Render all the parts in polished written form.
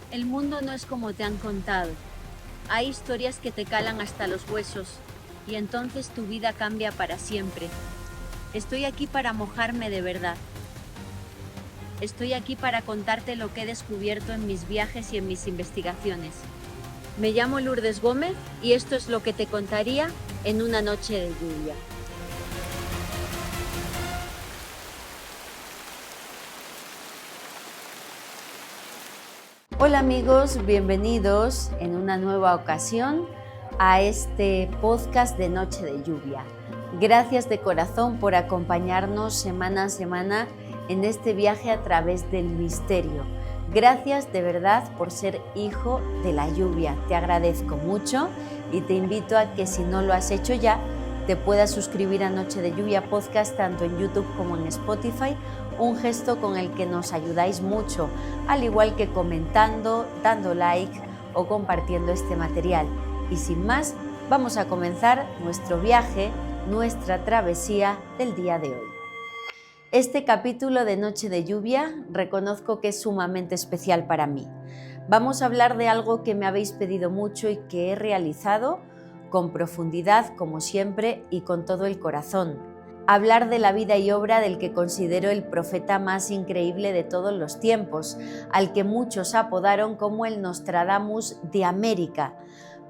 El mundo no es como te han contado. Hay historias que te calan hasta los huesos, y entonces tu vida cambia para siempre. Estoy aquí para mojarme de verdad. Estoy aquí para contarte lo que he descubierto en mis viajes y en mis investigaciones. Me llamo Lourdes Gómez y esto es lo que te contaría en una noche de lluvia. Hola amigos, bienvenidos en una nueva ocasión a este podcast de Noche de Lluvia. Gracias de corazón por acompañarnos semana a semana en este viaje a través del misterio. Gracias de verdad por ser hijo de la lluvia. Te agradezco mucho y te invito a que si no lo has hecho ya, te puedas suscribir a Noche de Lluvia Podcast tanto en YouTube como en Spotify, un gesto con el que nos ayudáis mucho, al igual que comentando, dando like o compartiendo este material. Y sin más, vamos a comenzar nuestro viaje, nuestra travesía del día de hoy. Este capítulo de Noche de Lluvia reconozco que es sumamente especial para mí. Vamos a hablar de algo que me habéis pedido mucho y que he realizado con profundidad, como siempre, y con todo el corazón. Hablar de la vida y obra del que considero el profeta más increíble de todos los tiempos, al que muchos apodaron como el Nostradamus de América.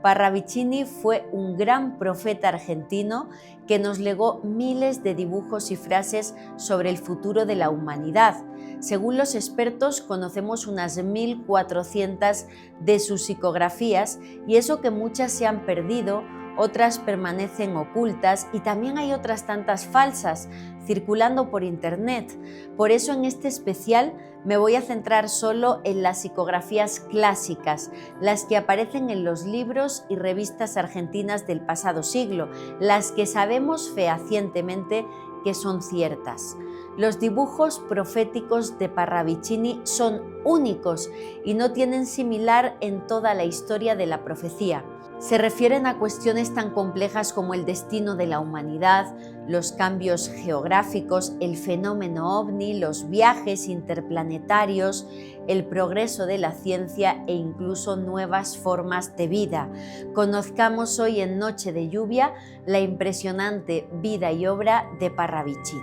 Parravicini fue un gran profeta argentino que nos legó miles de dibujos y frases sobre el futuro de la humanidad. Según los expertos, conocemos unas 1400 de sus psicografías y eso que muchas se han perdido, otras permanecen ocultas y también hay otras tantas falsas circulando por internet. Por eso en este especial me voy a centrar solo en las psicografías clásicas, las que aparecen en los libros y revistas argentinas del pasado siglo, las que sabemos fehacientemente que son ciertas. Los dibujos proféticos de Parravicini son únicos y no tienen similar en toda la historia de la profecía. Se refieren a cuestiones tan complejas como el destino de la humanidad, los cambios geográficos, el fenómeno ovni, los viajes interplanetarios, el progreso de la ciencia e incluso nuevas formas de vida. Conozcamos hoy en Noche de Lluvia la impresionante vida y obra de Parravicini.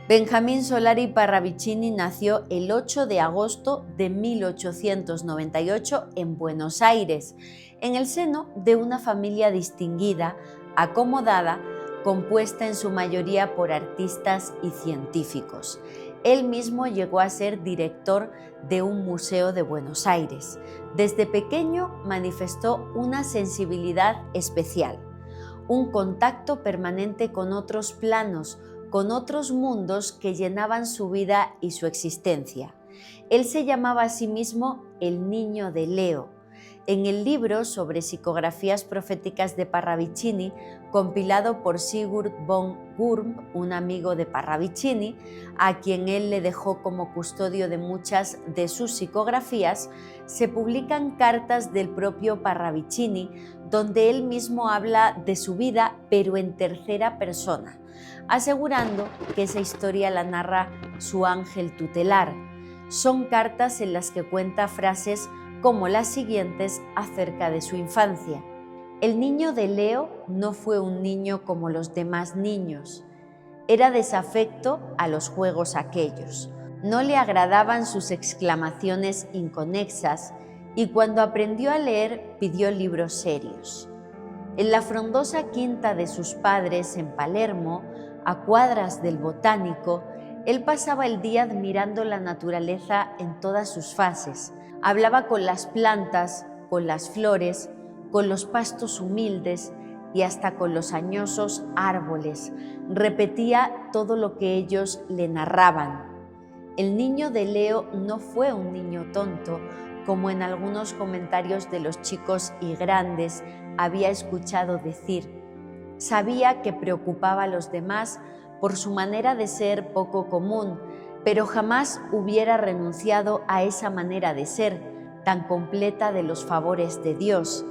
Benjamín Solari Parravicini nació el 8 de agosto de 1898 en Buenos Aires, en el seno de una familia distinguida, acomodada, compuesta en su mayoría por artistas y científicos. Él mismo llegó a ser director de un museo de Buenos Aires. Desde pequeño manifestó una sensibilidad especial, un contacto permanente con otros planos, con otros mundos que llenaban su vida y su existencia. Él se llamaba a sí mismo el Niño de Leo. En el libro sobre psicografías proféticas de Parravicini, compilado por Sigurd von Gurm, un amigo de Parravicini, a quien él le dejó como custodio de muchas de sus psicografías, se publican cartas del propio Parravicini, donde él mismo habla de su vida, pero en tercera persona, asegurando que esa historia la narra su ángel tutelar. Son cartas en las que cuenta frases como las siguientes acerca de su infancia. El niño de Leo no fue un niño como los demás niños. Era desafecto a los juegos aquellos. No le agradaban sus exclamaciones inconexas y cuando aprendió a leer pidió libros serios. En la frondosa quinta de sus padres en Palermo, a cuadras del Botánico, él pasaba el día admirando la naturaleza en todas sus fases. Hablaba con las plantas, con las flores, con los pastos humildes y hasta con los añosos árboles. Repetía todo lo que ellos le narraban. El niño de Leo no fue un niño tonto, como en algunos comentarios de los chicos y grandes había escuchado decir. Sabía que preocupaba a los demás por su manera de ser poco común, pero jamás hubiera renunciado a esa manera de ser, tan completa de los favores de Dios.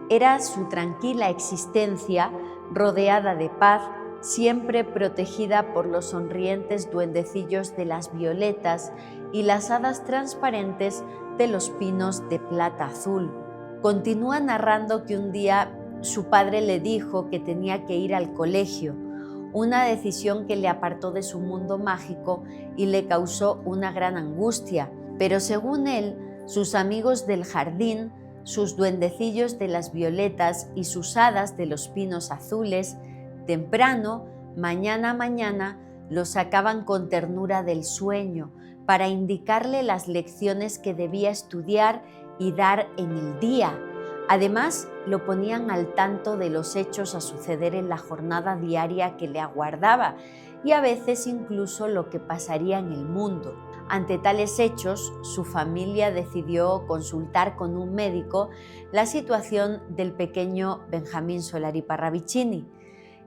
Era su tranquila existencia, rodeada de paz, siempre protegida por los sonrientes duendecillos de las violetas y las hadas transparentes de los pinos de plata azul. Continúa narrando que un día su padre le dijo que tenía que ir al colegio, una decisión que le apartó de su mundo mágico y le causó una gran angustia, pero según él, sus amigos del jardín, sus duendecillos de las violetas y sus hadas de los pinos azules, temprano, mañana a mañana, lo sacaban con ternura del sueño para indicarle las lecciones que debía estudiar y dar en el día. Además, lo ponían al tanto de los hechos a suceder en la jornada diaria que le aguardaba y a veces incluso lo que pasaría en el mundo. Ante tales hechos, su familia decidió consultar con un médico la situación del pequeño Benjamín Solari Parravicini.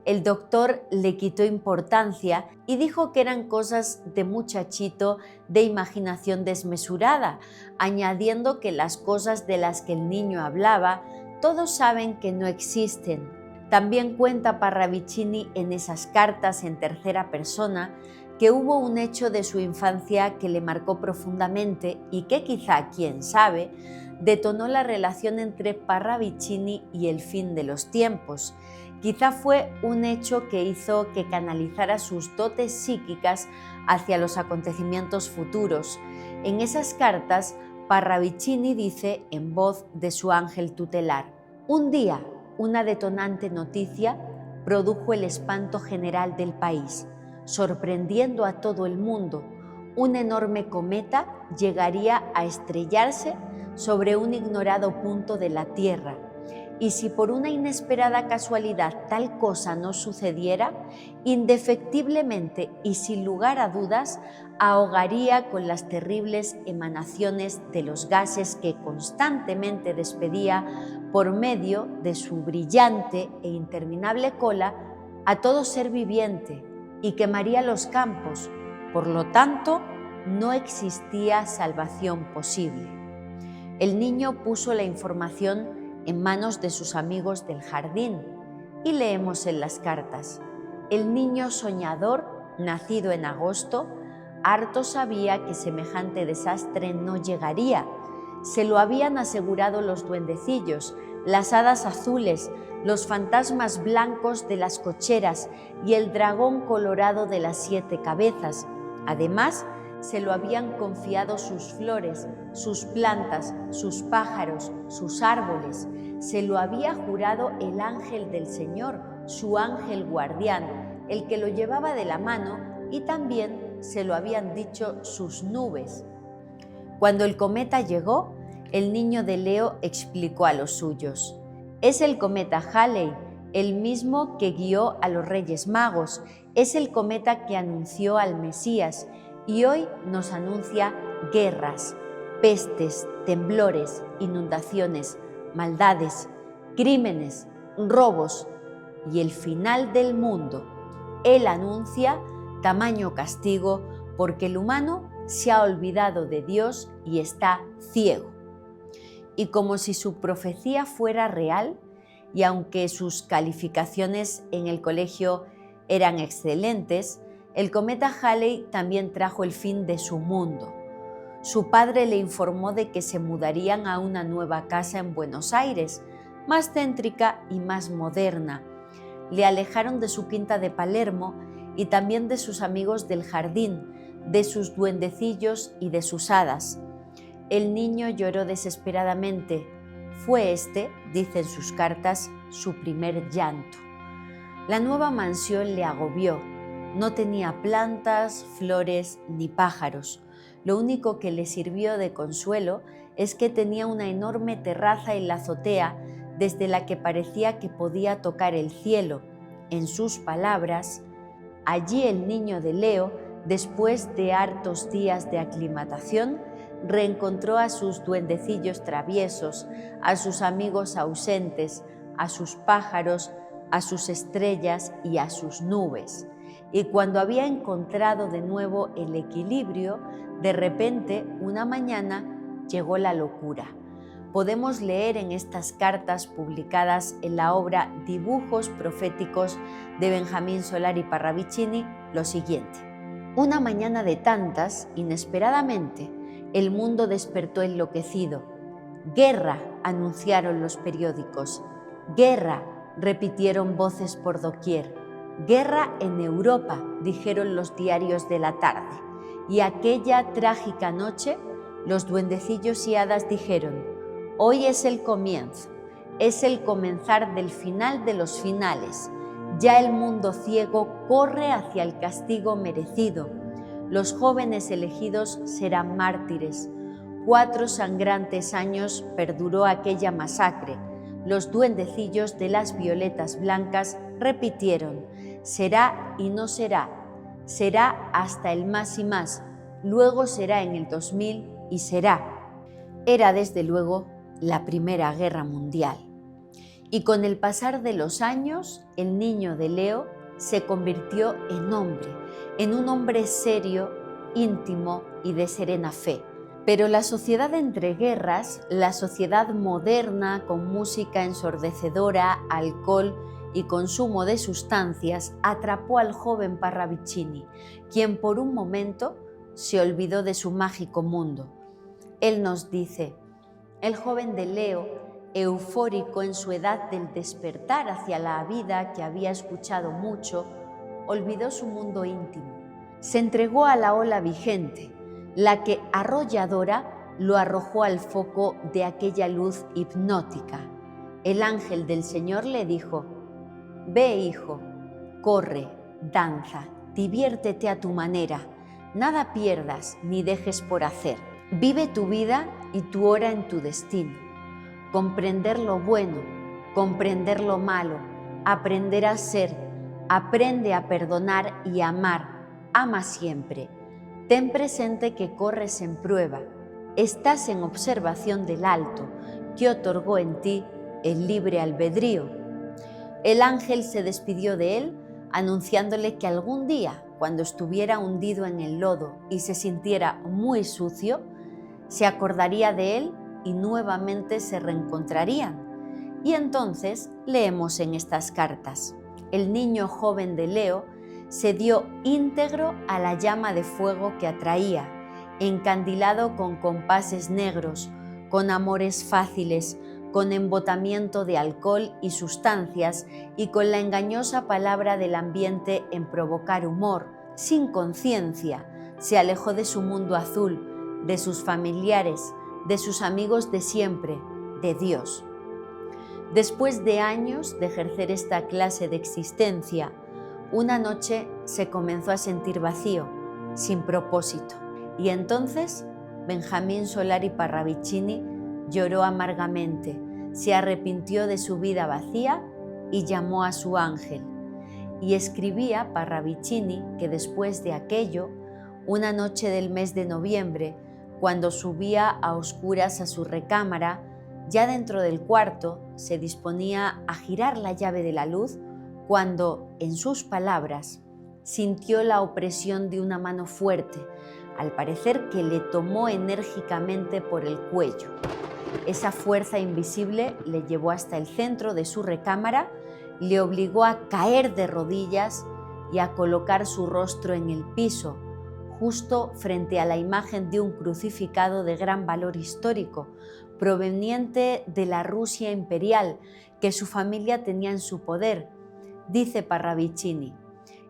El doctor le quitó importancia y dijo que eran cosas de muchachito de imaginación desmesurada, añadiendo que las cosas de las que el niño hablaba, todos saben que no existen. También cuenta Parravicini en esas cartas en tercera persona que hubo un hecho de su infancia que le marcó profundamente y que quizá, quién sabe, detonó la relación entre Parravicini y el fin de los tiempos. Quizá fue un hecho que hizo que canalizara sus dotes psíquicas hacia los acontecimientos futuros. En esas cartas, Parravicini dice en voz de su ángel tutelar: un día, una detonante noticia produjo el espanto general del país, sorprendiendo a todo el mundo. Un enorme cometa llegaría a estrellarse sobre un ignorado punto de la Tierra. Y si por una inesperada casualidad tal cosa no sucediera, indefectiblemente y sin lugar a dudas, ahogaría con las terribles emanaciones de los gases que constantemente despedía por medio de su brillante e interminable cola a todo ser viviente y quemaría los campos. Por lo tanto, no existía salvación posible. El niño puso la información en manos de sus amigos del jardín y leemos en las cartas: el niño soñador, nacido en agosto, harto sabía que semejante desastre no llegaría. Se lo habían asegurado los duendecillos, las hadas azules, los fantasmas blancos de las cocheras y el dragón colorado de las 7 cabezas. Además, se lo habían confiado sus flores, sus plantas, sus pájaros, sus árboles. Se lo había jurado el ángel del Señor, su ángel guardián, el que lo llevaba de la mano, y también se lo habían dicho sus nubes. Cuando el cometa llegó, el niño de Leo explicó a los suyos: es el cometa Halley, el mismo que guió a los Reyes Magos, es el cometa que anunció al Mesías y hoy nos anuncia guerras, pestes, temblores, inundaciones, maldades, crímenes, robos y el final del mundo. Él anuncia tamaño castigo porque el humano se ha olvidado de Dios y está ciego. Y como si su profecía fuera real, y aunque sus calificaciones en el colegio eran excelentes, el cometa Halley también trajo el fin de su mundo. Su padre le informó de que se mudarían a una nueva casa en Buenos Aires, más céntrica y más moderna. Le alejaron de su quinta de Palermo y también de sus amigos del jardín, de sus duendecillos y de sus hadas. El niño lloró desesperadamente. Fue este, dicen sus cartas, su primer llanto. La nueva mansión le agobió. No tenía plantas, flores ni pájaros. Lo único que le sirvió de consuelo es que tenía una enorme terraza en la azotea desde la que parecía que podía tocar el cielo. En sus palabras, allí el niño de Leo, después de hartos días de aclimatación, reencontró a sus duendecillos traviesos, a sus amigos ausentes, a sus pájaros, a sus estrellas y a sus nubes. Y cuando había encontrado de nuevo el equilibrio, de repente, una mañana, llegó la locura. podemos leer en estas cartas publicadas en la obra Dibujos proféticos de Benjamín Solari Parravicini lo siguiente. Una mañana de tantas, inesperadamente, el mundo despertó enloquecido. «Guerra», anunciaron los periódicos. «Guerra», repitieron voces por doquier. «Guerra en Europa», dijeron los diarios de la tarde. Y aquella trágica noche, los duendecillos y hadas dijeron: «Hoy es el comienzo, es el comenzar del final de los finales. Ya el mundo ciego corre hacia el castigo merecido. Los jóvenes elegidos serán mártires. 4 sangrantes años perduró aquella masacre. Los duendecillos de las violetas blancas repitieron: será y no será, será hasta el más y más, luego será en el 2000 y será». Era desde luego la Primera Guerra Mundial. Y con el pasar de los años, el niño de Leo se convirtió en un hombre serio, íntimo y de serena fe. Pero la sociedad entre guerras, la sociedad moderna con música ensordecedora, alcohol y consumo de sustancias, atrapó al joven Parravicini, quien por un momento se olvidó de su mágico mundo. Él nos dice: el joven de Leo, eufórico en su edad del despertar hacia la vida que había escuchado mucho, olvidó su mundo íntimo. Se entregó a la ola vigente, la que arrolladora lo arrojó al foco de aquella luz hipnótica. El ángel del Señor le dijo: «Ve, hijo, corre, danza, diviértete a tu manera, nada pierdas ni dejes por hacer. Vive tu vida y tu hora en tu destino. Comprender lo bueno, comprender lo malo, aprender a ser, aprende a perdonar y amar, ama siempre. Ten presente que corres en prueba, estás en observación del alto, que otorgó en ti el libre albedrío». El ángel se despidió de él, anunciándole que algún día, cuando estuviera hundido en el lodo y se sintiera muy sucio, se acordaría de él y nuevamente se reencontrarían. Y entonces leemos en estas cartas: el niño joven de Leo se dio íntegro a la llama de fuego que atraía, encandilado con compases negros, con amores fáciles, con embotamiento de alcohol y sustancias y con la engañosa palabra del ambiente en provocar humor, sin conciencia, se alejó de su mundo azul, de sus familiares, de sus amigos de siempre, de Dios. Después de años de ejercer esta clase de existencia, una noche se comenzó a sentir vacío, sin propósito. Y entonces Benjamín Solari Parravicini lloró amargamente, se arrepintió de su vida vacía y llamó a su ángel. Y escribía Parravicini que después de aquello, una noche del mes de noviembre, cuando subía a oscuras a su recámara, ya dentro del cuarto se disponía a girar la llave de la luz, cuando, en sus palabras, sintió la opresión de una mano fuerte, al parecer que le tomó enérgicamente por el cuello. Esa fuerza invisible le llevó hasta el centro de su recámara, le obligó a caer de rodillas y a colocar su rostro en el piso, justo frente a la imagen de un crucificado de gran valor histórico, proveniente de la Rusia imperial, que su familia tenía en su poder. Dice Parravicini: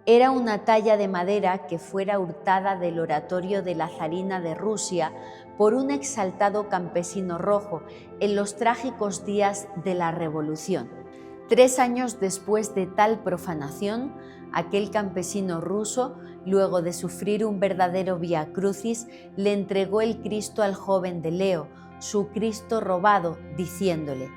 era una talla de madera que fuera hurtada del oratorio de la zarina de Rusia por un exaltado campesino rojo en los trágicos días de la Revolución. 3 años después de tal profanación, aquel campesino ruso, luego de sufrir un verdadero viacrucis, le entregó el Cristo al joven de Leo, su Cristo robado, diciéndole: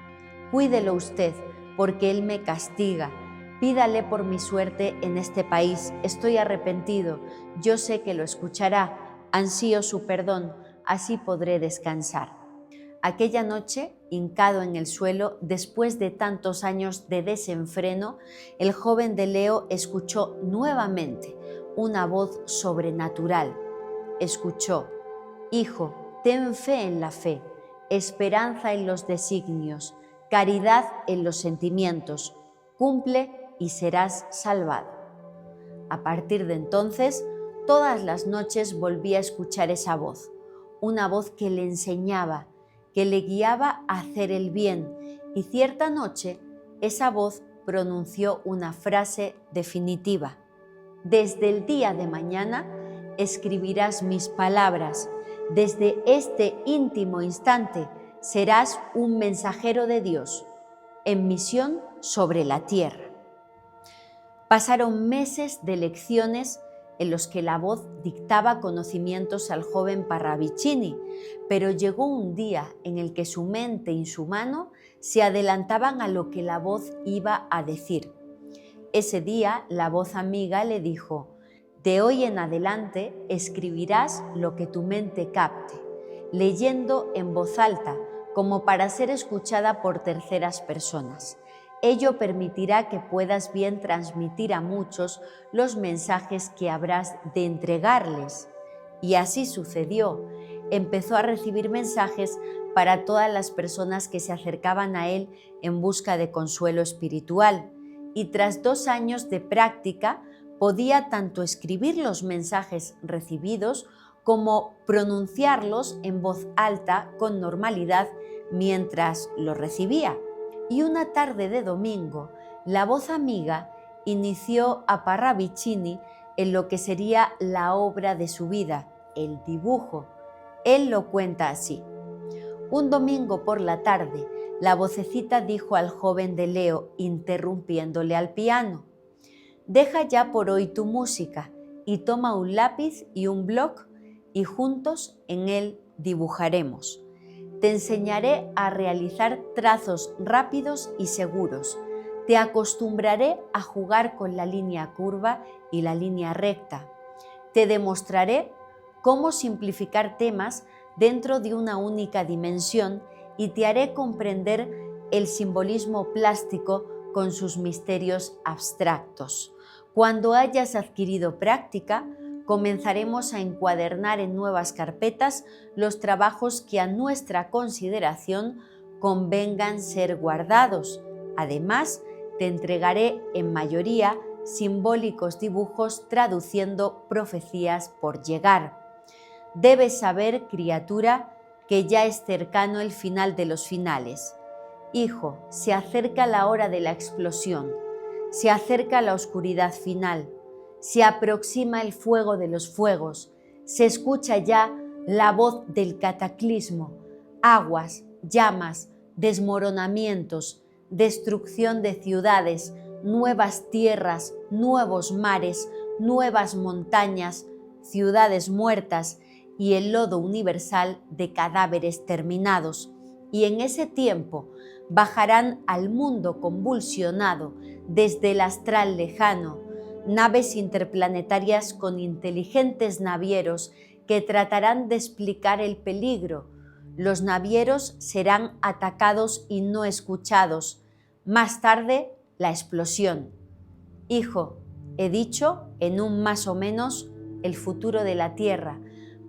«Cuídelo usted, porque él me castiga. Pídale por mi suerte en este país. Estoy arrepentido. Yo sé que lo escuchará. Ansío su perdón. Así podré descansar». Aquella noche, hincado en el suelo, después de tantos años de desenfreno, el joven de Leo escuchó nuevamente una voz sobrenatural. Escuchó: «Hijo, ten fe en la fe. esperanza en los designios, caridad en los sentimientos. Cumple y serás salvado. A partir de entonces, todas las noches volvía a escuchar esa voz, una voz que le enseñaba, que le guiaba a hacer el bien, y cierta noche esa voz pronunció una frase definitiva: desde el día de mañana escribirás mis palabras, desde este íntimo instante serás un mensajero de Dios, en misión sobre la tierra. Pasaron meses de lecciones en los que la voz dictaba conocimientos al joven Parravicini, pero llegó un día en el que su mente y su mano se adelantaban a lo que la voz iba a decir. Ese día la voz amiga le dijo: de hoy en adelante escribirás lo que tu mente capte, leyendo en voz alta, como para ser escuchada por terceras personas. Ello permitirá que puedas bien transmitir a muchos los mensajes que habrás de entregarles. Y así sucedió. Empezó a recibir mensajes para todas las personas que se acercaban a él en busca de consuelo espiritual. Y tras 2 años de práctica, podía tanto escribir los mensajes recibidos como pronunciarlos en voz alta con normalidad mientras los recibía. Y una tarde de domingo, la voz amiga inició a Parravicini en lo que sería la obra de su vida, el dibujo. Él lo cuenta así: un domingo por la tarde, la vocecita dijo al joven de Leo, interrumpiéndole al piano: deja ya por hoy tu música y toma un lápiz y un bloc y juntos en él dibujaremos. Te enseñaré a realizar trazos rápidos y seguros. Te acostumbraré a jugar con la línea curva y la línea recta. Te demostraré cómo simplificar temas dentro de una única dimensión y te haré comprender el simbolismo plástico con sus misterios abstractos. Cuando hayas adquirido práctica, comenzaremos a encuadernar en nuevas carpetas los trabajos que a nuestra consideración convengan ser guardados. Además, te entregaré en mayoría simbólicos dibujos traduciendo profecías por llegar. Debes saber, criatura, que ya es cercano el final de los finales. Hijo, se acerca la hora de la explosión, se acerca la oscuridad final. Se aproxima el fuego de los fuegos, se escucha ya la voz del cataclismo, aguas, llamas, desmoronamientos, destrucción de ciudades, nuevas tierras, nuevos mares, nuevas montañas, ciudades muertas y el lodo universal de cadáveres terminados. Y en ese tiempo bajarán al mundo convulsionado desde el astral lejano, naves interplanetarias con inteligentes navieros que tratarán de explicar el peligro. Los navieros serán atacados y no escuchados. Más tarde, la explosión. Hijo, he dicho en un más o menos el futuro de la Tierra,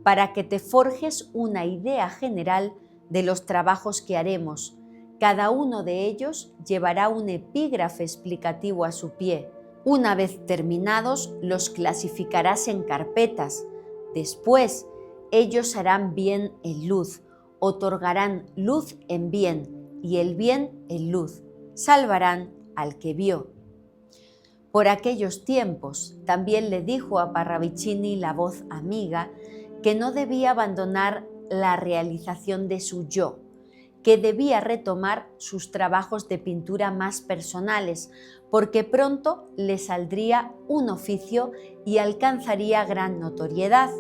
para que te forjes una idea general de los trabajos que haremos. Cada uno de ellos llevará un epígrafe explicativo a su pie. Una vez terminados, los clasificarás en carpetas. Después, ellos harán bien en luz, otorgarán luz en bien y el bien en luz. Salvarán al que vio. Por aquellos tiempos, también le dijo a Parravicini la voz amiga que no debía abandonar la realización de su yo, que debía retomar sus trabajos de pintura más personales, porque pronto le saldría un oficio y alcanzaría gran notoriedad.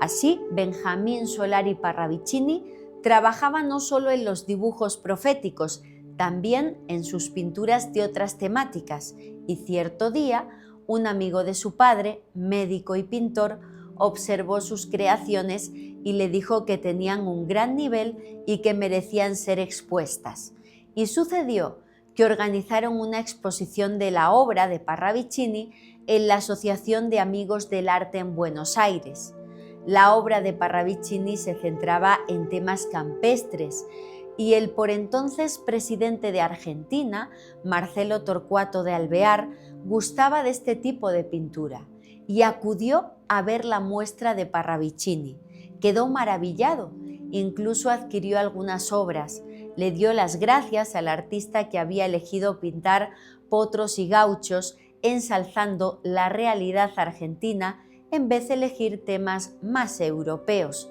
Así, Benjamín Solari Parravicini trabajaba no solo en los dibujos proféticos, también en sus pinturas de otras temáticas, y cierto día, un amigo de su padre, médico y pintor, observó sus creaciones y le dijo que tenían un gran nivel y que merecían ser expuestas. Y sucedió que organizaron una exposición de la obra de Parravicini en la Asociación de Amigos del Arte en Buenos Aires. La obra de Parravicini se centraba en temas campestres y el por entonces presidente de Argentina, Marcelo Torcuato de Alvear, gustaba de este tipo de pintura y acudió a ver la muestra de Parravicini. Quedó maravillado, incluso adquirió algunas obras. Le dio las gracias al artista que había elegido pintar potros y gauchos, ensalzando la realidad argentina en vez de elegir temas más europeos.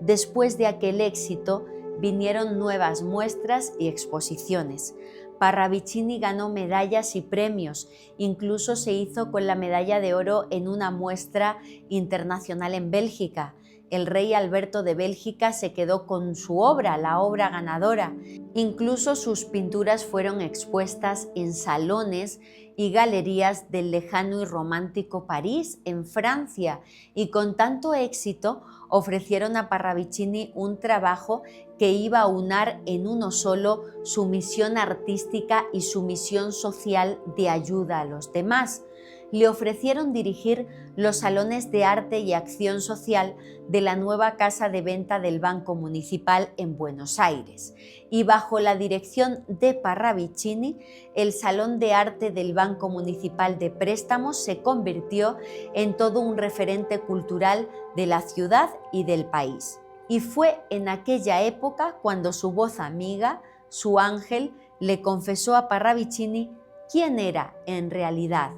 Después de aquel éxito, vinieron nuevas muestras y exposiciones. Parravicini ganó medallas y premios, incluso se hizo con la medalla de oro en una muestra internacional en Bélgica. El rey Alberto de Bélgica se quedó con su obra, la obra ganadora. Incluso sus pinturas fueron expuestas en salones y galerías del lejano y romántico París, en Francia, y con tanto éxito ofrecieron a Parravicini un trabajo que iba a unar en uno solo su misión artística y su misión social de ayuda a los demás. Le ofrecieron dirigir los salones de arte y acción social de la nueva casa de venta del Banco Municipal en Buenos Aires. Y bajo la dirección de Parravicini, el Salón de Arte del Banco Municipal de Préstamos se convirtió en todo un referente cultural de la ciudad y del país. Y fue en aquella época cuando su voz amiga, su ángel, le confesó a Parravicini quién era en realidad.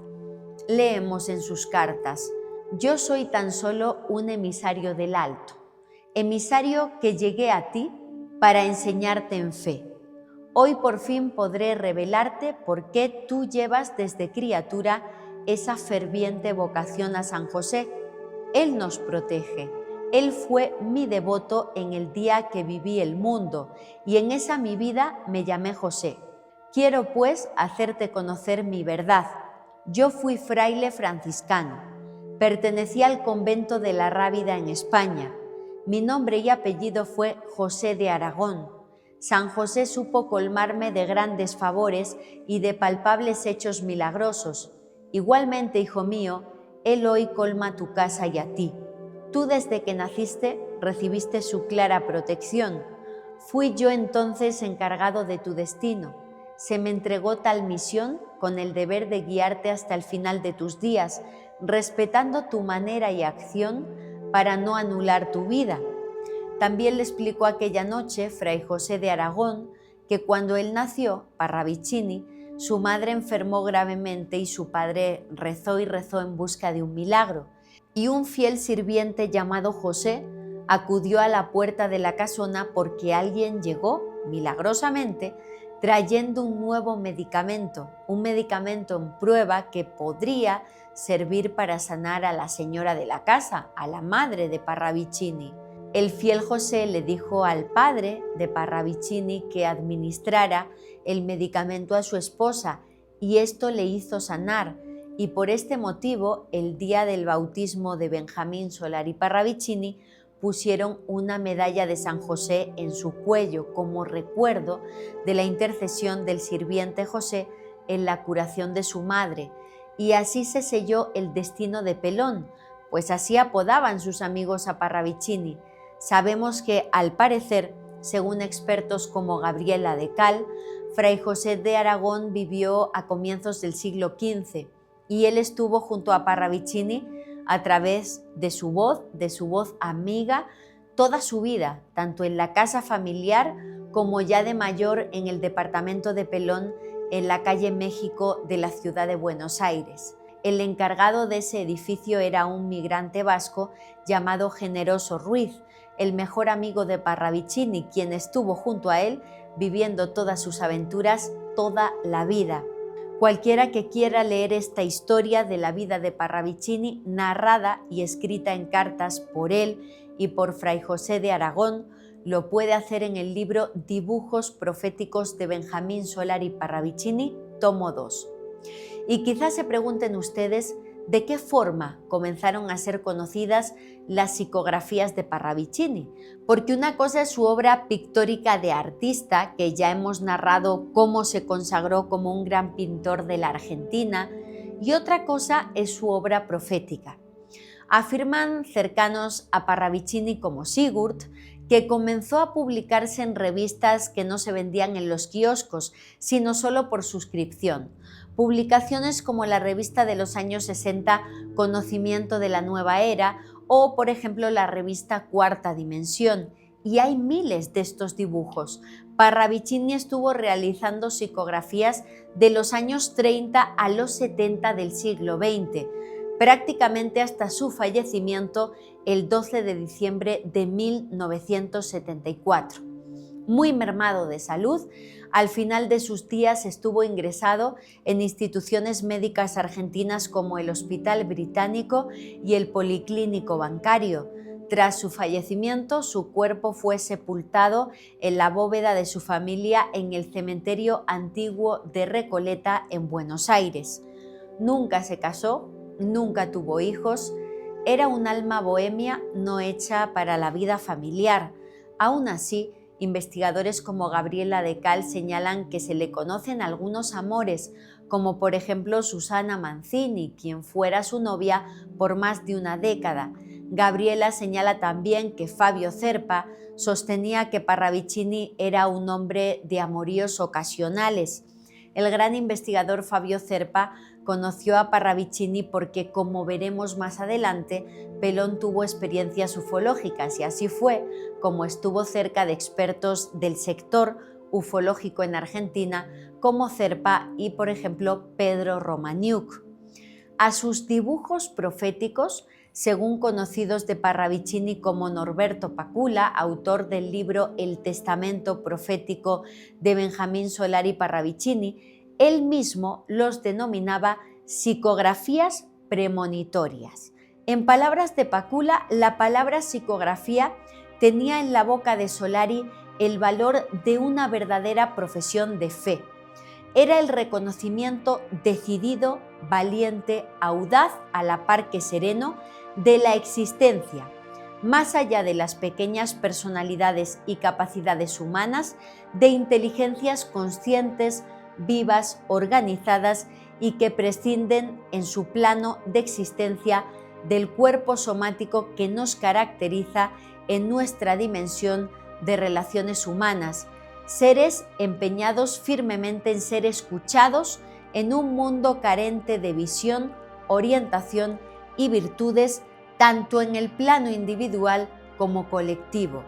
Leemos en sus cartas: yo soy tan solo un emisario del alto, emisario que llegué a ti para enseñarte en fe. Hoy por fin podré revelarte por qué tú llevas desde criatura esa ferviente vocación a San José. Él nos protege. Él fue mi devoto en el día que viví el mundo y en esa mi vida me llamé José. Quiero pues hacerte conocer mi verdad. Yo fui fraile franciscano. Pertenecí al convento de la Rábida en España. Mi nombre y apellido fue José de Aragón. San José supo colmarme de grandes favores y de palpables hechos milagrosos. Igualmente, hijo mío, Él hoy colma tu casa y a ti. Tú desde que naciste recibiste su clara protección. Fui yo entonces encargado de tu destino. Se me entregó tal misión con el deber de guiarte hasta el final de tus días, respetando tu manera y acción para no anular tu vida. También le explicó aquella noche Fray José de Aragón que cuando él nació, Parravicini, su madre enfermó gravemente y su padre rezó y rezó en busca de un milagro. Y un fiel sirviente llamado José acudió a la puerta de la casona porque alguien llegó, milagrosamente, trayendo un nuevo medicamento, un medicamento en prueba que podría servir para sanar a la señora de la casa, a la madre de Parravicini. El fiel José le dijo al padre de Parravicini que administrara el medicamento a su esposa y esto le hizo sanar, y por este motivo el día del bautismo de Benjamín Solari Parravicini pusieron una medalla de San José en su cuello como recuerdo de la intercesión del sirviente José en la curación de su madre, y así se selló el destino de Pelón, pues así apodaban sus amigos a Parravicini. Sabemos que, al parecer, según expertos como Gabriela de Cal, Fray José de Aragón vivió a comienzos del siglo XV y él estuvo junto a Parravicini a través de su voz amiga, toda su vida, tanto en la casa familiar como ya de mayor en el departamento de Pelón, en la calle México de la ciudad de Buenos Aires. El encargado de ese edificio era un migrante vasco llamado Generoso Ruiz, el mejor amigo de Parravicini, quien estuvo junto a él viviendo todas sus aventuras toda la vida. Cualquiera que quiera leer esta historia de la vida de Parravicini, narrada y escrita en cartas por él y por Fray José de Aragón, lo puede hacer en el libro Dibujos proféticos de Benjamín Solari Parravicini, tomo 2. Y quizás se pregunten ustedes de qué forma comenzaron a ser conocidas las psicografías de Parravicini, porque una cosa es su obra pictórica de artista, que ya hemos narrado cómo se consagró como un gran pintor de la Argentina, y otra cosa es su obra profética. Afirman cercanos a Parravicini como Sigurd que comenzó a publicarse en revistas que no se vendían en los kioscos, sino solo por suscripción. Publicaciones como la revista de los años 60 Conocimiento de la Nueva Era o, por ejemplo, la revista Cuarta Dimensión. Y hay miles de estos dibujos. Parravicini estuvo realizando psicografías de los años 30 a los 70 del siglo XX, prácticamente hasta su fallecimiento el 12 de diciembre de 1974. Muy mermado de salud, al final de sus días estuvo ingresado en instituciones médicas argentinas como el Hospital Británico y el Policlínico Bancario. Tras su fallecimiento, su cuerpo fue sepultado en la bóveda de su familia en el cementerio antiguo de Recoleta, en Buenos Aires. Nunca se casó, nunca tuvo hijos, era un alma bohemia no hecha para la vida familiar. Aún así, investigadores como Gabriela de Cal señalan que se le conocen algunos amores, como por ejemplo Susana Mancini, quien fuera su novia por más de una década. Gabriela señala también que Fabio Zerpa sostenía que Parravicini era un hombre de amoríos ocasionales. El gran investigador Fabio Zerpa conoció a Parravicini porque, como veremos más adelante, Pelón tuvo experiencias ufológicas y así fue como estuvo cerca de expertos del sector ufológico en Argentina como Zerpa y, por ejemplo, Pedro Romaniuk. A sus dibujos proféticos, según conocidos de Parravicini como Norberto Pakula, autor del libro El Testamento Profético de Benjamín Solari Parravicini, él mismo los denominaba psicografías premonitorias. En palabras de Pakula, la palabra psicografía tenía en la boca de Solari el valor de una verdadera profesión de fe. Era el reconocimiento decidido, valiente, audaz, a la par que sereno, de la existencia, más allá de las pequeñas personalidades y capacidades humanas, de inteligencias conscientes, vivas, organizadas y que prescinden en su plano de existencia del cuerpo somático que nos caracteriza en nuestra dimensión de relaciones humanas, seres empeñados firmemente en ser escuchados en un mundo carente de visión, orientación y virtudes, tanto en el plano individual como colectivo.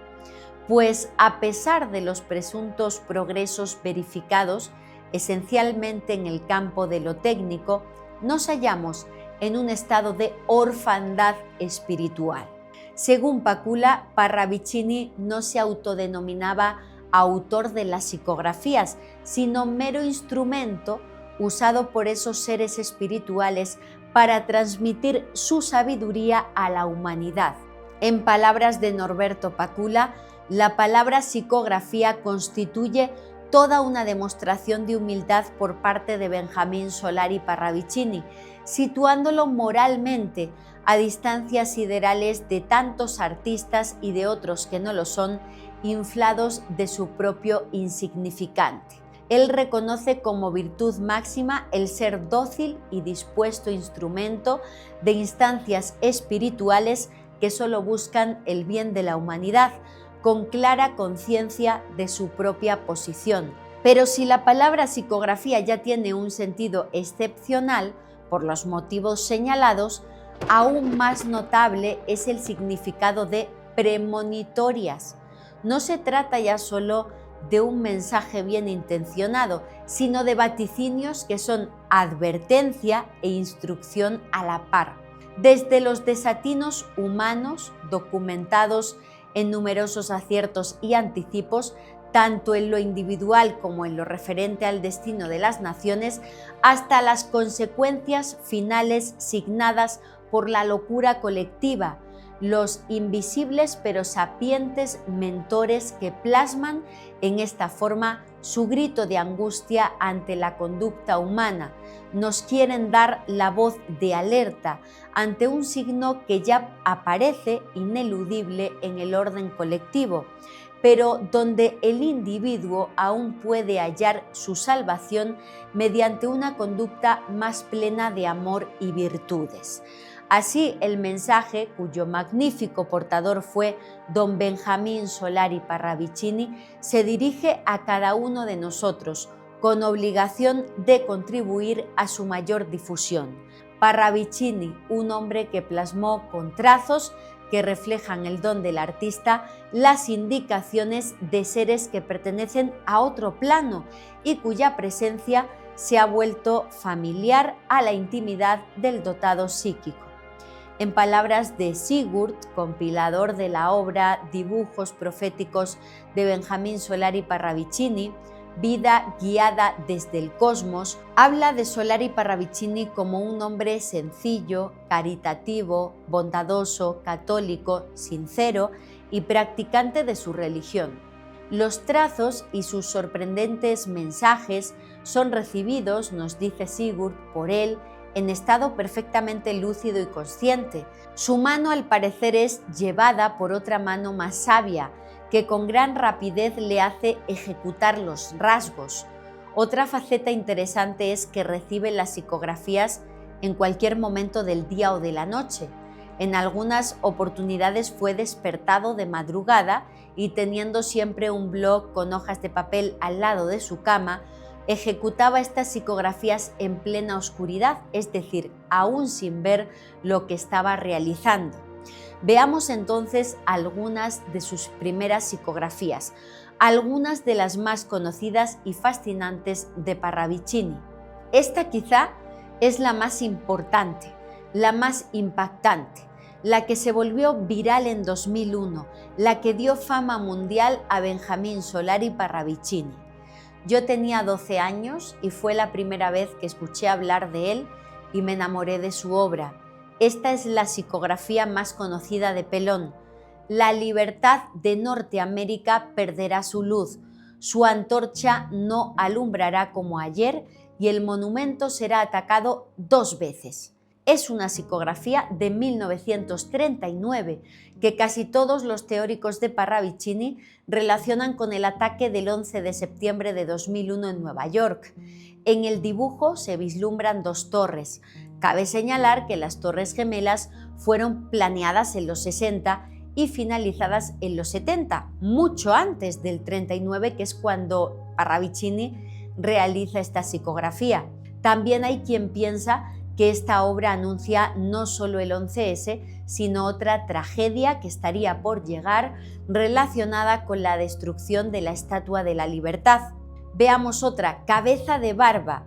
Pues a pesar de los presuntos progresos verificados, esencialmente en el campo de lo técnico, nos hallamos en un estado de orfandad espiritual. Según Pakula, Parravicini no se autodenominaba autor de las psicografías, sino mero instrumento usado por esos seres espirituales para transmitir su sabiduría a la humanidad. En palabras de Norberto Pakula, la palabra psicografía constituye toda una demostración de humildad por parte de Benjamín Solari Parravicini, situándolo moralmente a distancias siderales de tantos artistas y de otros que no lo son, inflados de su propio insignificante. Él reconoce como virtud máxima el ser dócil y dispuesto instrumento de instancias espirituales que solo buscan el bien de la humanidad, con clara conciencia de su propia posición. Pero si la palabra psicografía ya tiene un sentido excepcional, por los motivos señalados, aún más notable es el significado de premonitorias. No se trata ya solo de un mensaje bien intencionado, sino de vaticinios que son advertencia e instrucción a la par. Desde los desatinos humanos documentados en numerosos aciertos y anticipos, tanto en lo individual como en lo referente al destino de las naciones, hasta las consecuencias finales signadas por la locura colectiva, los invisibles pero sapientes mentores que plasman en esta forma su grito de angustia ante la conducta humana, nos quieren dar la voz de alerta ante un signo que ya aparece ineludible en el orden colectivo, pero donde el individuo aún puede hallar su salvación mediante una conducta más plena de amor y virtudes. Así, el mensaje, cuyo magnífico portador fue don Benjamín Solari Parravicini, se dirige a cada uno de nosotros, con obligación de contribuir a su mayor difusión. Parravicini, un hombre que plasmó con trazos que reflejan el don del artista las indicaciones de seres que pertenecen a otro plano y cuya presencia se ha vuelto familiar a la intimidad del dotado psíquico. En palabras de Sigurd, compilador de la obra Dibujos proféticos de Benjamín Solari Parravicini, Vida guiada desde el cosmos, habla de Solari Parravicini como un hombre sencillo, caritativo, bondadoso, católico, sincero y practicante de su religión. Los trazos y sus sorprendentes mensajes son recibidos, nos dice Sigurd, por él en estado perfectamente lúcido y consciente. Su mano, al parecer, es llevada por otra mano más sabia, que con gran rapidez le hace ejecutar los rasgos. Otra faceta interesante es que recibe las psicografías en cualquier momento del día o de la noche. En algunas oportunidades fue despertado de madrugada y, teniendo siempre un bloc con hojas de papel al lado de su cama, ejecutaba estas psicografías en plena oscuridad, es decir, aún sin ver lo que estaba realizando. Veamos entonces algunas de sus primeras psicografías, algunas de las más conocidas y fascinantes de Parravicini. Esta quizá es la más importante, la más impactante, la que se volvió viral en 2001, la que dio fama mundial a Benjamín Solari Parravicini. Yo tenía 12 años y fue la primera vez que escuché hablar de él y me enamoré de su obra. Esta es la psicografía más conocida de Pelón. La libertad de Norteamérica perderá su luz, su antorcha no alumbrará como ayer y el monumento será atacado 2 veces. Es una psicografía de 1939 que casi todos los teóricos de Parravicini relacionan con el ataque del 11 de septiembre de 2001 en Nueva York. En el dibujo se vislumbran 2 torres. Cabe señalar que las Torres Gemelas fueron planeadas en los 60 y finalizadas en los 70, mucho antes del 39, que es cuando Parravicini realiza esta psicografía. También hay quien piensa que esta obra anuncia no solo el 11S, sino otra tragedia que estaría por llegar relacionada con la destrucción de la Estatua de la Libertad. Veamos otra, Cabeza de Barba,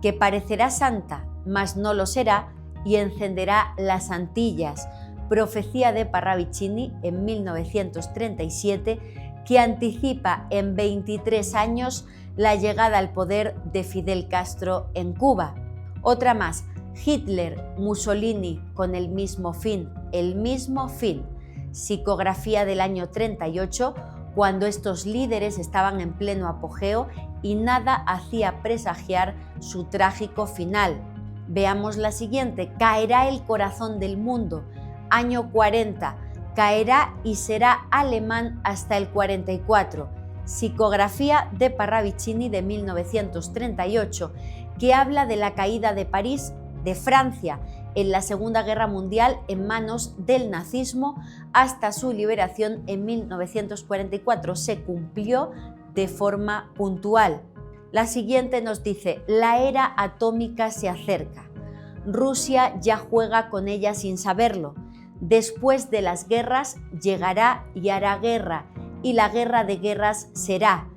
que parecerá santa, mas no lo será, y encenderá las Antillas, profecía de Parravicini en 1937, que anticipa en 23 años la llegada al poder de Fidel Castro en Cuba. Otra más, Hitler, Mussolini, con el mismo fin, psicografía del año 38, cuando estos líderes estaban en pleno apogeo y nada hacía presagiar su trágico final. Veamos la siguiente, Caerá el corazón del mundo, año 40, caerá y será alemán hasta el 44, psicografía de Parravicini de 1938, que habla de la caída de París, de Francia, en la Segunda Guerra Mundial en manos del nazismo hasta su liberación en 1944. Se cumplió de forma puntual. La siguiente nos dice, la era atómica se acerca. Rusia ya juega con ella sin saberlo. Después de las guerras llegará y hará guerra, y la guerra de guerras será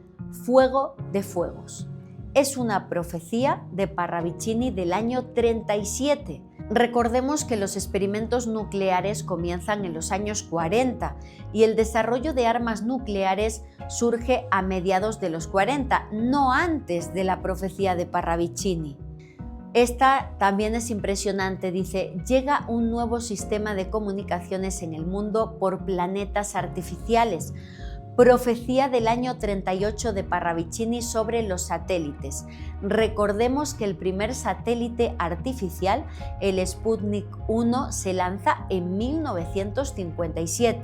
fuego de fuegos. Es una profecía de Parravicini del año 37. Recordemos que los experimentos nucleares comienzan en los años 40 y el desarrollo de armas nucleares surge a mediados de los 40, no antes de la profecía de Parravicini. Esta también es impresionante, dice, llega un nuevo sistema de comunicaciones en el mundo por planetas artificiales. Profecía del año 38 de Parravicini sobre los satélites. Recordemos que el primer satélite artificial, el Sputnik 1, se lanza en 1957.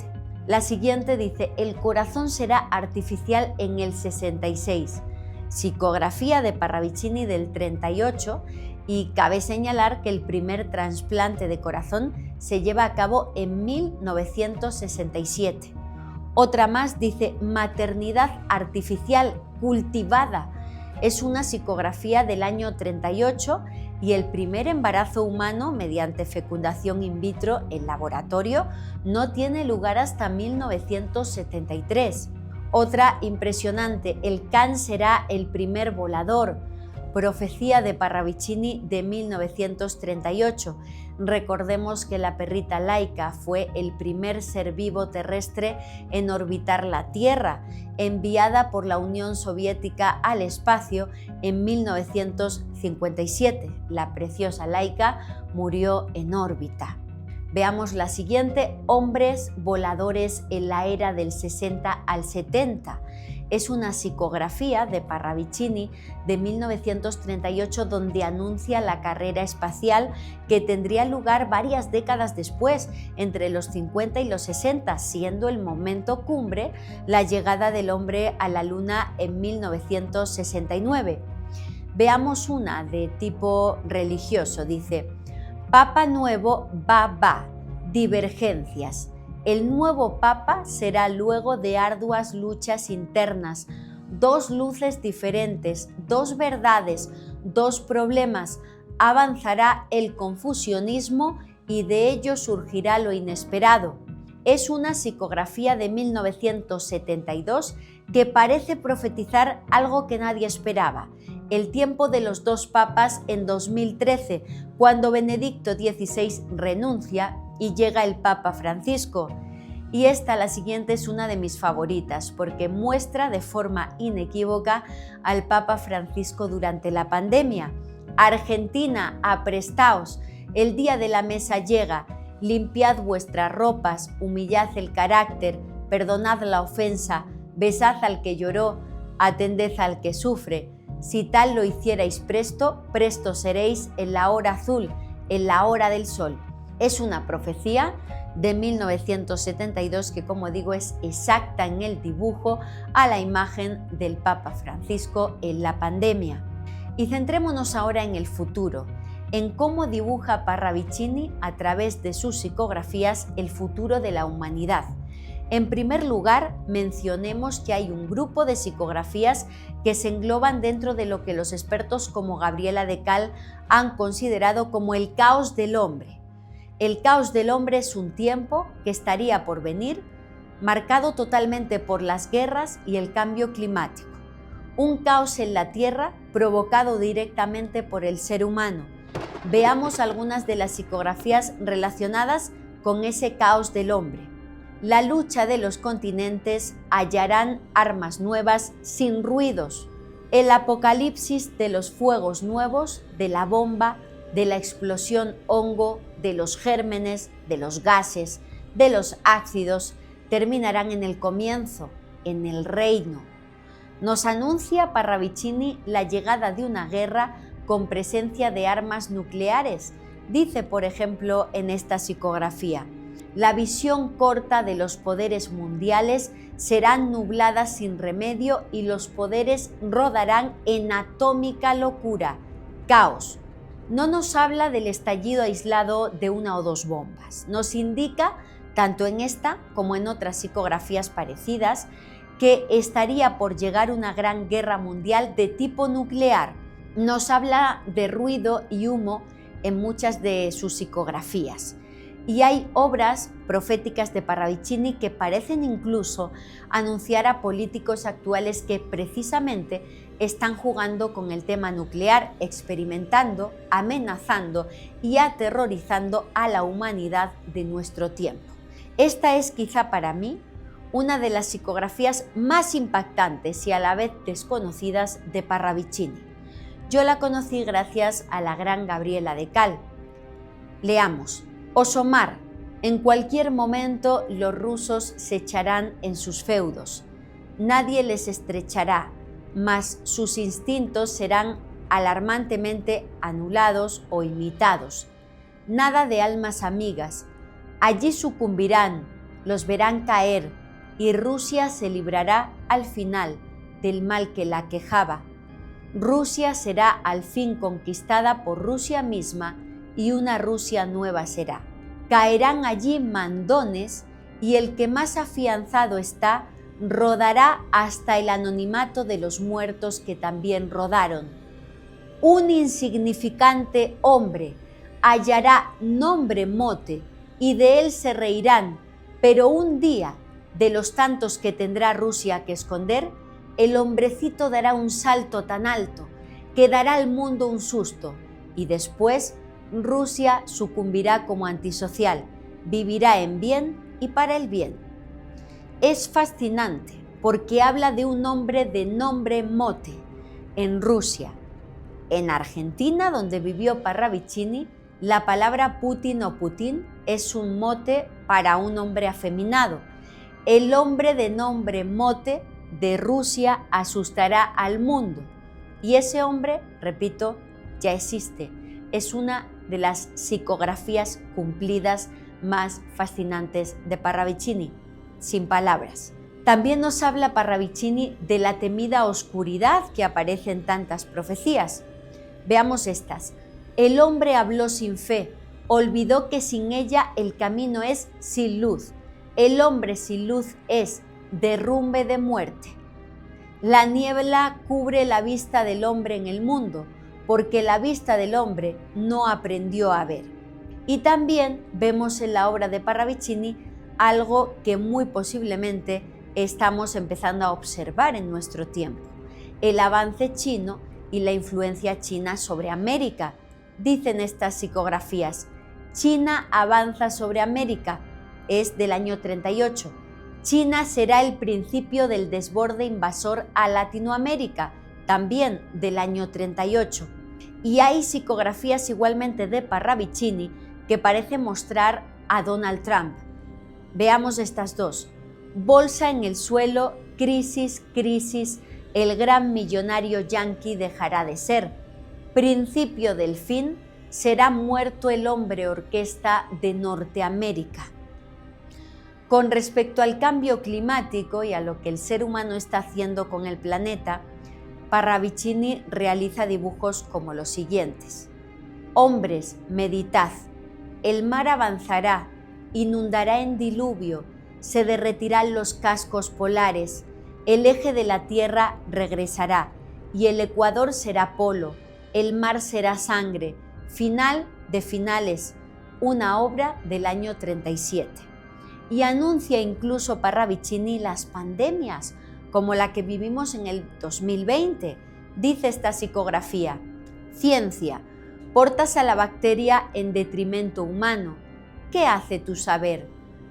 La siguiente dice, el corazón será artificial en el 66. Psicografía de Parravicini del 38 y cabe señalar que el primer trasplante de corazón se lleva a cabo en 1967. Otra más dice maternidad artificial cultivada. Es una psicografía del año 38 y el primer embarazo humano mediante fecundación in vitro en laboratorio no tiene lugar hasta 1973. Otra impresionante, el can será el primer volador. Profecía de Parravicini de 1938. Recordemos que la perrita Laika fue el primer ser vivo terrestre en orbitar la Tierra, enviada por la Unión Soviética al espacio en 1957. La preciosa Laika murió en órbita. Veamos la siguiente, hombres voladores en la era del 60 al 70. Es una psicografía de Parravicini de 1938 donde anuncia la carrera espacial que tendría lugar varias décadas después, entre los 50 y los 60, siendo el momento cumbre la llegada del hombre a la Luna en 1969. Veamos una de tipo religioso, dice: Papa nuevo va, divergencias. El nuevo Papa será luego de arduas luchas internas, dos luces diferentes, dos verdades, dos problemas. Avanzará el confusionismo y de ello surgirá lo inesperado. Es una psicografía de 1972 que parece profetizar algo que nadie esperaba: el tiempo de los dos papas en 2013, cuando Benedicto XVI renuncia y llega el Papa Francisco. Y esta, la siguiente, es una de mis favoritas porque muestra de forma inequívoca al Papa Francisco durante la pandemia. Argentina, aprestaos, el día de la mesa llega, limpiad vuestras ropas, humillad el carácter, perdonad la ofensa, besad al que lloró, atended al que sufre. Si tal lo hicierais presto, presto seréis en la hora azul, en la hora del sol. Es una profecía de 1972 que, como digo, es exacta en el dibujo a la imagen del Papa Francisco en la pandemia. Y centrémonos ahora en el futuro, en cómo dibuja Parravicini a través de sus psicografías el futuro de la humanidad. En primer lugar, mencionemos que hay un grupo de psicografías que se engloban dentro de lo que los expertos como Gabriela de Cal han considerado como el caos del hombre. El caos del hombre es un tiempo que estaría por venir, marcado totalmente por las guerras y el cambio climático. Un caos en la Tierra provocado directamente por el ser humano. Veamos algunas de las psicografías relacionadas con ese caos del hombre. La lucha de los continentes hallarán armas nuevas sin ruidos. El apocalipsis de los fuegos nuevos, de la bomba, de la explosión hongo, de los gérmenes, de los gases, de los ácidos, terminarán en el comienzo, en el reino. Nos anuncia Parravicini la llegada de una guerra con presencia de armas nucleares. Dice, por ejemplo, en esta psicografía: la visión corta de los poderes mundiales serán nubladas sin remedio y los poderes rodarán en atómica locura, caos. No nos habla del estallido aislado de una o dos bombas. Nos indica, tanto en esta como en otras psicografías parecidas, que estaría por llegar una gran guerra mundial de tipo nuclear. Nos habla de ruido y humo en muchas de sus psicografías. Y hay obras proféticas de Parravicini que parecen incluso anunciar a políticos actuales que precisamente están jugando con el tema nuclear, experimentando, amenazando y aterrorizando a la humanidad de nuestro tiempo. Esta es quizá para mí una de las psicografías más impactantes y a la vez desconocidas de Parravicini. Yo la conocí gracias a la gran Gabriela de Cal. Leamos: Osomar, en cualquier momento los rusos se echarán en sus feudos. Nadie les estrechará, mas sus instintos serán alarmantemente anulados o imitados. Nada de almas amigas. Allí sucumbirán, los verán caer, y Rusia se librará al final del mal que la aquejaba. Rusia será al fin conquistada por Rusia misma y una Rusia nueva será. Caerán allí mandones y el que más afianzado está rodará hasta el anonimato de los muertos que también rodaron. Un insignificante hombre hallará nombre mote y de él se reirán, pero un día, de los tantos que tendrá Rusia que esconder, el hombrecito dará un salto tan alto que dará al mundo un susto y después Rusia sucumbirá como antisocial, vivirá en bien y para el bien. Es fascinante porque habla de un hombre de nombre mote en Rusia. En Argentina, donde vivió Parravicini, la palabra Putin o Putin es un mote para un hombre afeminado. El hombre de nombre mote de Rusia asustará al mundo. Y ese hombre, repito, ya existe. Es una de las psicografías cumplidas más fascinantes de Parravicini. Sin palabras. También nos habla Parravicini de la temida oscuridad que aparece en tantas profecías. Veamos estas. El hombre habló sin fe, olvidó que sin ella el camino es sin luz. El hombre sin luz es derrumbe de muerte. La niebla cubre la vista del hombre en el mundo, porque la vista del hombre no aprendió a ver. Y también vemos en la obra de Parravicini algo que muy posiblemente estamos empezando a observar en nuestro tiempo: el avance chino y la influencia china sobre América. Dicen estas psicografías, China avanza sobre América, es del año 38. China será el principio del desborde invasor a Latinoamérica, también del año 38. Y hay psicografías igualmente de Parravicini que parecen mostrar a Donald Trump. Veamos estas dos. Bolsa en el suelo, crisis, crisis, el gran millonario yanqui dejará de ser. Principio del fin, será muerto el hombre orquesta de Norteamérica. Con respecto al cambio climático y a lo que el ser humano está haciendo con el planeta, Parravicini realiza dibujos como los siguientes. Hombres, meditad, el mar avanzará, inundará en diluvio, se derretirán los cascos polares, el eje de la Tierra regresará y el ecuador será polo, el mar será sangre, final de finales, una obra del año 37. Y anuncia incluso Parravicini las pandemias, como la que vivimos en el 2020. Dice esta psicografía: ciencia, portas a la bacteria en detrimento humano. ¿Qué hace tu saber?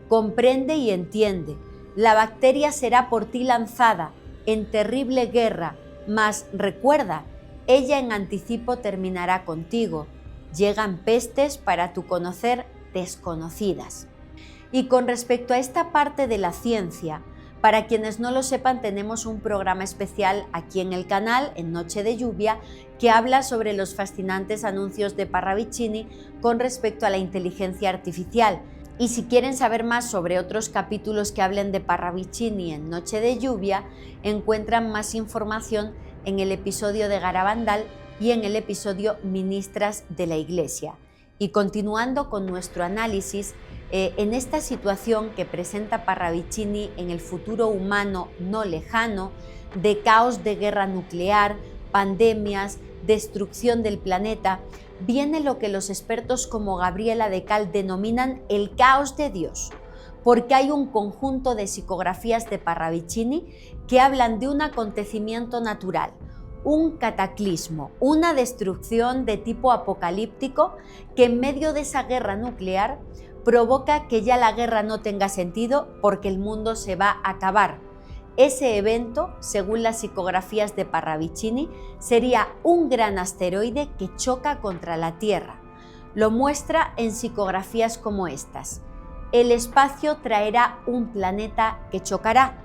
Comprende y entiende. La bacteria será por ti lanzada en terrible guerra, mas recuerda, ella en anticipo terminará contigo. Llegan pestes para tu conocer desconocidas. Y con respecto a esta parte de la ciencia, para quienes no lo sepan, tenemos un programa especial aquí en el canal, en Noche de Lluvia, que habla sobre los fascinantes anuncios de Parravicini con respecto a la inteligencia artificial. Y si quieren saber más sobre otros capítulos que hablen de Parravicini en Noche de Lluvia, encuentran más información en el episodio de Garabandal y en el episodio Ministras de la Iglesia. Y continuando con nuestro análisis, en esta situación que presenta Parravicini en el futuro humano no lejano, de caos de guerra nuclear, pandemias, destrucción del planeta, viene lo que los expertos como Gabriela de Cal denominan el caos de Dios, porque hay un conjunto de psicografías de Parravicini que hablan de un acontecimiento natural, un cataclismo, una destrucción de tipo apocalíptico que en medio de esa guerra nuclear provoca que ya la guerra no tenga sentido porque el mundo se va a acabar. Ese evento, según las psicografías de Parravicini, sería un gran asteroide que choca contra la Tierra. Lo muestra en psicografías como estas. El espacio traerá un planeta que chocará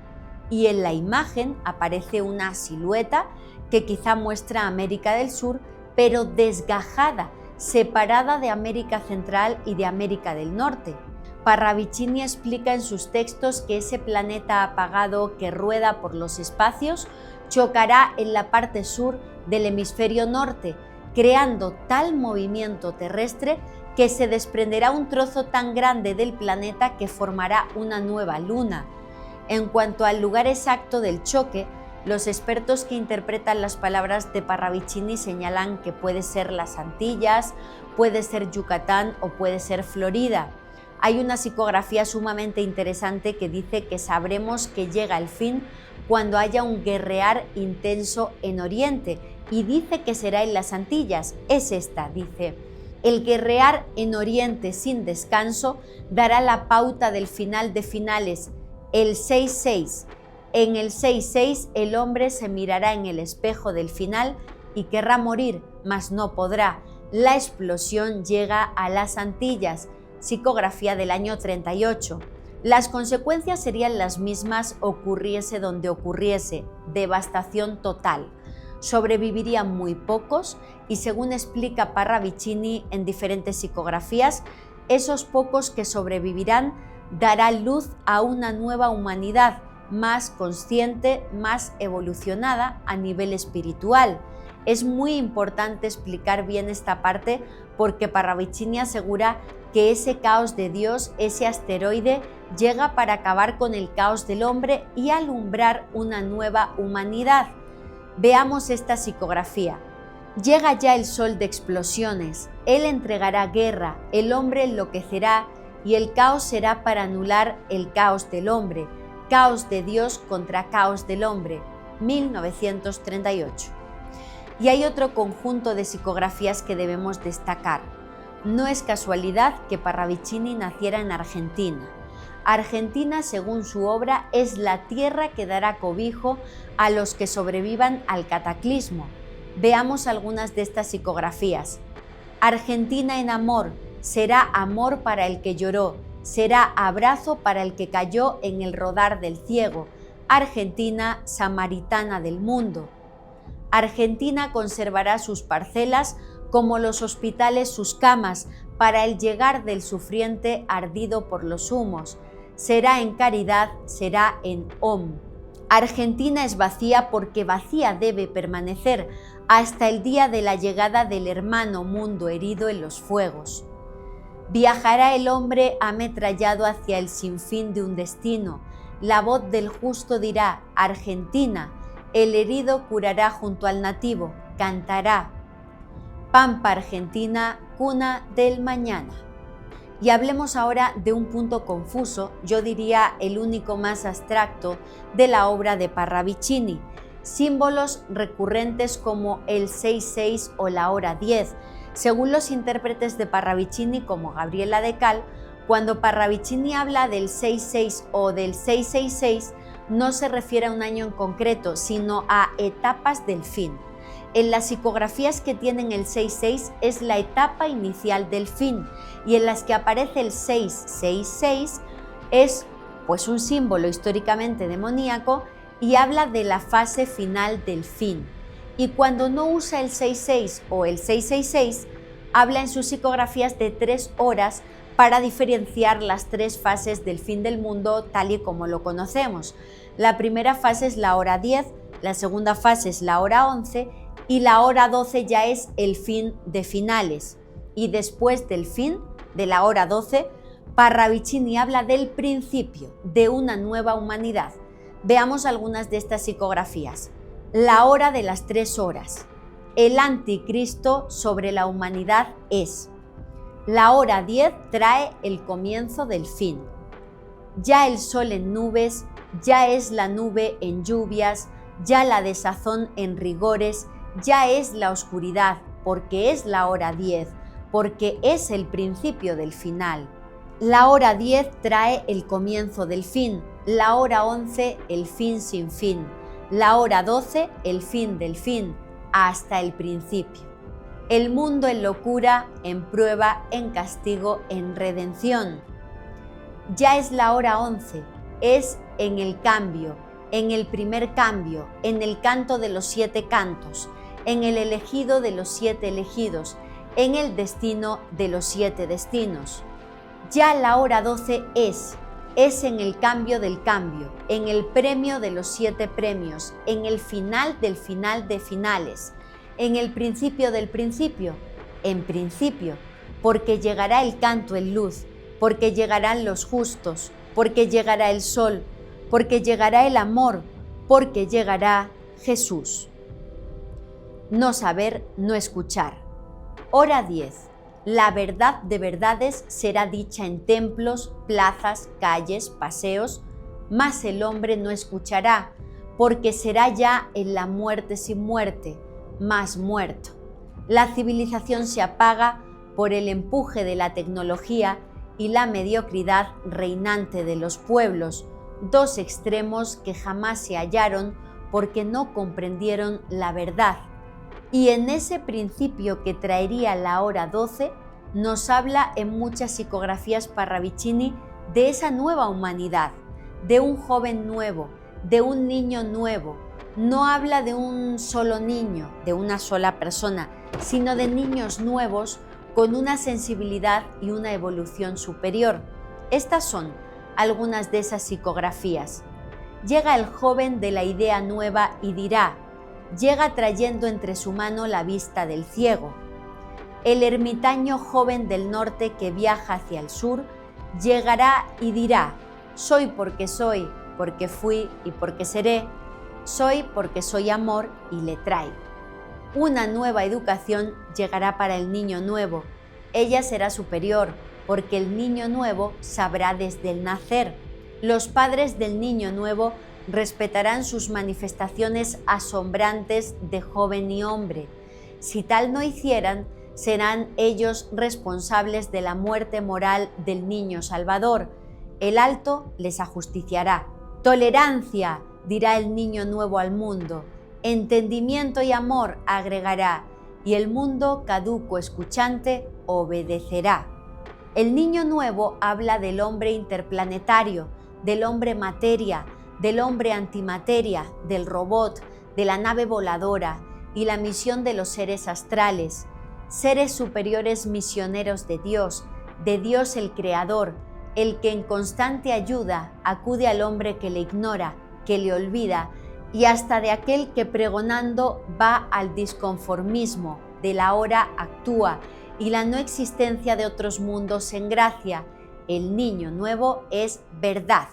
y en la imagen aparece una silueta que quizá muestra América del Sur, pero desgajada, separada de América Central y de América del Norte. Parravicini explica en sus textos que ese planeta apagado que rueda por los espacios chocará en la parte sur del hemisferio norte, creando tal movimiento terrestre que se desprenderá un trozo tan grande del planeta que formará una nueva luna. En cuanto al lugar exacto del choque, los expertos que interpretan las palabras de Parravicini señalan que puede ser las Antillas, puede ser Yucatán o puede ser Florida. Hay una psicografía sumamente interesante que dice que sabremos que llega el fin cuando haya un guerrear intenso en Oriente, y dice que será en las Antillas. Es esta, dice: el guerrear en Oriente sin descanso dará la pauta del final de finales, el 6-6. En el 6-6 el hombre se mirará en el espejo del final y querrá morir, mas no podrá. La explosión llega a las Antillas, psicografía del año 38. Las consecuencias serían las mismas ocurriese donde ocurriese, devastación total. Sobrevivirían muy pocos y, según explica Parravicini en diferentes psicografías, esos pocos que sobrevivirán darán luz a una nueva humanidad más consciente, más evolucionada a nivel espiritual. Es muy importante explicar bien esta parte porque Parravicini asegura que ese caos de Dios, ese asteroide, llega para acabar con el caos del hombre y alumbrar una nueva humanidad. Veamos esta psicografía. Llega ya el sol de explosiones, él entregará guerra, el hombre enloquecerá y el caos será para anular el caos del hombre. Caos de Dios contra caos del hombre, 1938. Y hay otro conjunto de psicografías que debemos destacar. No es casualidad que Parravicini naciera en Argentina. Argentina, según su obra, es la tierra que dará cobijo a los que sobrevivan al cataclismo. Veamos algunas de estas psicografías. Argentina en amor, será amor para el que lloró, será abrazo para el que cayó en el rodar del ciego. Argentina, samaritana del mundo. Argentina conservará sus parcelas como los hospitales sus camas para el llegar del sufriente ardido por los humos. Será en caridad, será en Om. Argentina es vacía porque vacía debe permanecer hasta el día de la llegada del hermano mundo herido en los fuegos. Viajará el hombre ametrallado hacia el sinfín de un destino. La voz del justo dirá: Argentina. El herido curará junto al nativo, cantará. Pampa Argentina, cuna del mañana. Y hablemos ahora de un punto confuso, yo diría el único más abstracto de la obra de Parravicini. Símbolos recurrentes como el 6-6 o la hora 10. Según los intérpretes de Parravicini, como Gabriela de Cal, cuando Parravicini habla del 6-6 o del 666, no se refiere a un año en concreto, sino a etapas del fin. En las psicografías que tienen el 6-6 es la etapa inicial del fin, y en las que aparece el 6-6-6 es pues un símbolo históricamente demoníaco y habla de la fase final del fin. Y cuando no usa el 6-6 o el 666, habla en sus psicografías de 3 horas para diferenciar las 3 fases del fin del mundo tal y como lo conocemos. La primera fase es la hora 10, la segunda fase es la hora 11 y la hora 12 ya es el fin de finales. Y después del fin, de la hora 12, Parravicini habla del principio de una nueva humanidad. Veamos algunas de estas psicografías. La hora de las 3 horas. El anticristo sobre la humanidad es. La hora 10 trae el comienzo del fin. Ya el sol en nubes, ya es la nube en lluvias, ya la desazón en rigores, ya es la oscuridad, porque es la hora 10, porque es el principio del final. La hora 10 trae el comienzo del fin, la hora 11 el fin sin fin, la hora 12 el fin del fin, hasta el principio. El mundo en locura, en prueba, en castigo, en redención. Ya es la hora 11, es en el cambio, en el primer cambio, en el canto de los 7 cantos, en el elegido de los 7 elegidos, en el destino de los 7 destinos. Ya la hora 12 es, Es en el cambio del cambio, en el premio de los 7 premios, en el final del final de finales, en el principio del principio, en principio, porque llegará el canto en luz, porque llegarán los justos, porque llegará el sol, porque llegará el amor, porque llegará Jesús. No saber, no escuchar. Hora 10. La verdad de verdades será dicha en templos, plazas, calles, paseos, mas el hombre no escuchará, porque será ya en la muerte sin muerte, más muerto. La civilización se apaga por el empuje de la tecnología y la mediocridad reinante de los pueblos, dos extremos que jamás se hallaron porque no comprendieron la verdad. Y en ese principio que traería la hora 12, nos habla en muchas psicografías Parravicini de esa nueva humanidad, de un joven nuevo, de un niño nuevo. No habla de un solo niño, de una sola persona, sino de niños nuevos con una sensibilidad y una evolución superior. Estas son algunas de esas psicografías. Llega el joven de la idea nueva y dirá: llega trayendo entre su mano la vista del ciego. El ermitaño joven del norte que viaja hacia el sur llegará y dirá: soy porque fui y porque seré, soy porque soy amor y le traigo. Una nueva educación llegará para el niño nuevo. Ella será superior, porque el niño nuevo sabrá desde el nacer. Los padres del niño nuevo respetarán sus manifestaciones asombrantes de joven y hombre. Si tal no hicieran, serán ellos responsables de la muerte moral del niño Salvador. El alto les ajusticiará. Tolerancia, dirá el niño nuevo al mundo. Entendimiento y amor agregará, y el mundo caduco escuchante obedecerá. El niño nuevo habla del hombre interplanetario, del hombre materia, del hombre antimateria, del robot, de la nave voladora y la misión de los seres astrales, seres superiores misioneros de Dios el Creador, el que en constante ayuda acude al hombre que le ignora, que le olvida, y hasta de aquel que pregonando va al disconformismo, de la hora actúa, y la no existencia de otros mundos en gracia. El niño nuevo es verdad.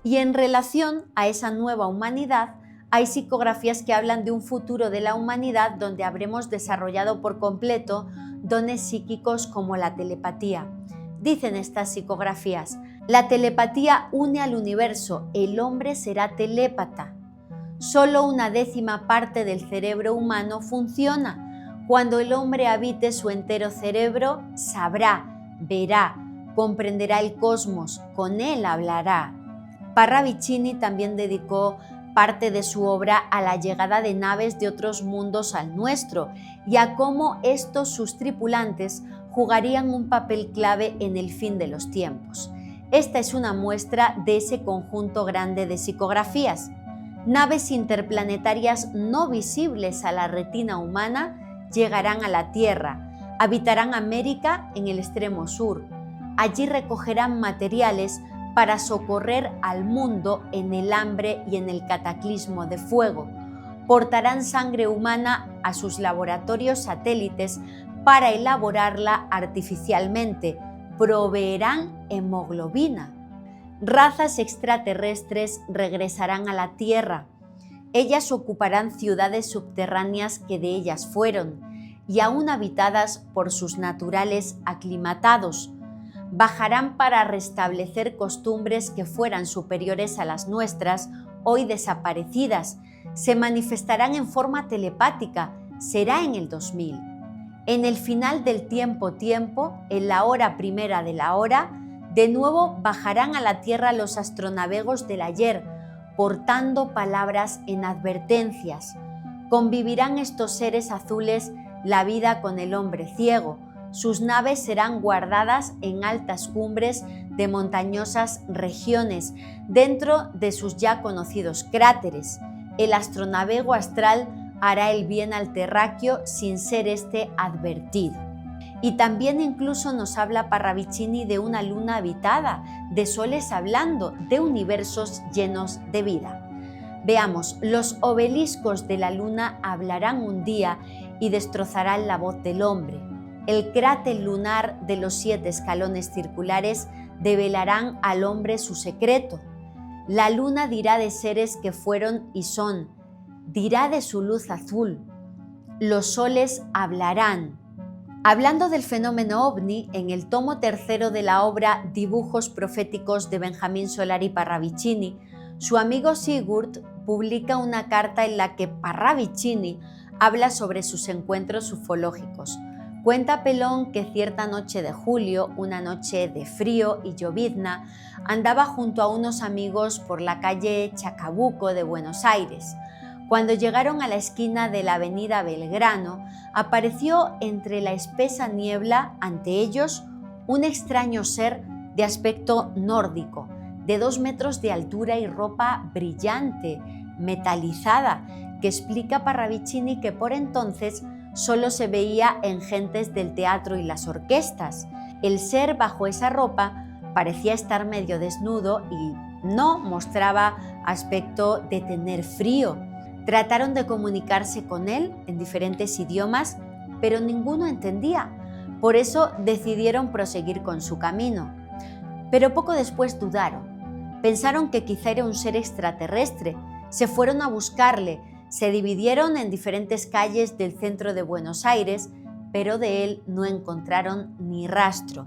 Y en relación a esa nueva humanidad, hay psicografías que hablan de un futuro de la humanidad donde habremos desarrollado por completo dones psíquicos como la telepatía. Dicen estas psicografías: la telepatía une al universo, el hombre será telépata. Solo 1/10 parte del cerebro humano funciona. Cuando el hombre habite su entero cerebro, sabrá, verá, comprenderá el cosmos, con él hablará. Parravicini también dedicó parte de su obra a la llegada de naves de otros mundos al nuestro y a cómo estos, sus tripulantes, jugarían un papel clave en el fin de los tiempos. Esta es una muestra de ese conjunto grande de psicografías. Naves interplanetarias no visibles a la retina humana llegarán a la Tierra, habitarán América en el extremo sur. Allí recogerán materiales para socorrer al mundo en el hambre y en el cataclismo de fuego. Portarán sangre humana a sus laboratorios satélites para elaborarla artificialmente. Proveerán hemoglobina. Razas extraterrestres regresarán a la Tierra. Ellas ocuparán ciudades subterráneas que de ellas fueron y aún habitadas por sus naturales aclimatados. Bajarán para restablecer costumbres que fueran superiores a las nuestras, hoy desaparecidas. Se manifestarán en forma telepática. Será en el 2000. En el final del tiempo, en la hora primera de la hora, de nuevo bajarán a la Tierra los astronavegos del ayer, portando palabras en advertencias. Convivirán estos seres azules la vida con el hombre ciego. Sus naves serán guardadas en altas cumbres de montañosas regiones, dentro de sus ya conocidos cráteres. El astronavego astral hará el bien al terráqueo sin ser éste advertido. Y también incluso nos habla Parravicini de una luna habitada, de soles hablando, de universos llenos de vida. Veamos, los obeliscos de la luna hablarán un día y destrozarán la voz del hombre. El cráter lunar de los 7 escalones circulares develarán al hombre su secreto. La luna dirá de seres que fueron y son, dirá de su luz azul. Los soles hablarán. Hablando del fenómeno ovni, en el tomo 3 de la obra Dibujos proféticos de Benjamín Solari Parravicini, su amigo Sigurd publica una carta en la que Parravicini habla sobre sus encuentros ufológicos. Cuenta Pelón que cierta noche de julio, una noche de frío y llovizna, andaba junto a unos amigos por la calle Chacabuco de Buenos Aires. Cuando llegaron a la esquina de la avenida Belgrano, apareció entre la espesa niebla ante ellos un extraño ser de aspecto nórdico, de 2 metros de altura y ropa brillante, metalizada, que explica Parravicini que por entonces solo se veía en gentes del teatro y las orquestas. El ser bajo esa ropa parecía estar medio desnudo y no mostraba aspecto de tener frío. Trataron de comunicarse con él en diferentes idiomas, pero ninguno entendía. Por eso decidieron proseguir con su camino. Pero poco después dudaron. Pensaron que quizá era un ser extraterrestre. Se fueron a buscarle. Se dividieron en diferentes calles del centro de Buenos Aires, pero de él no encontraron ni rastro.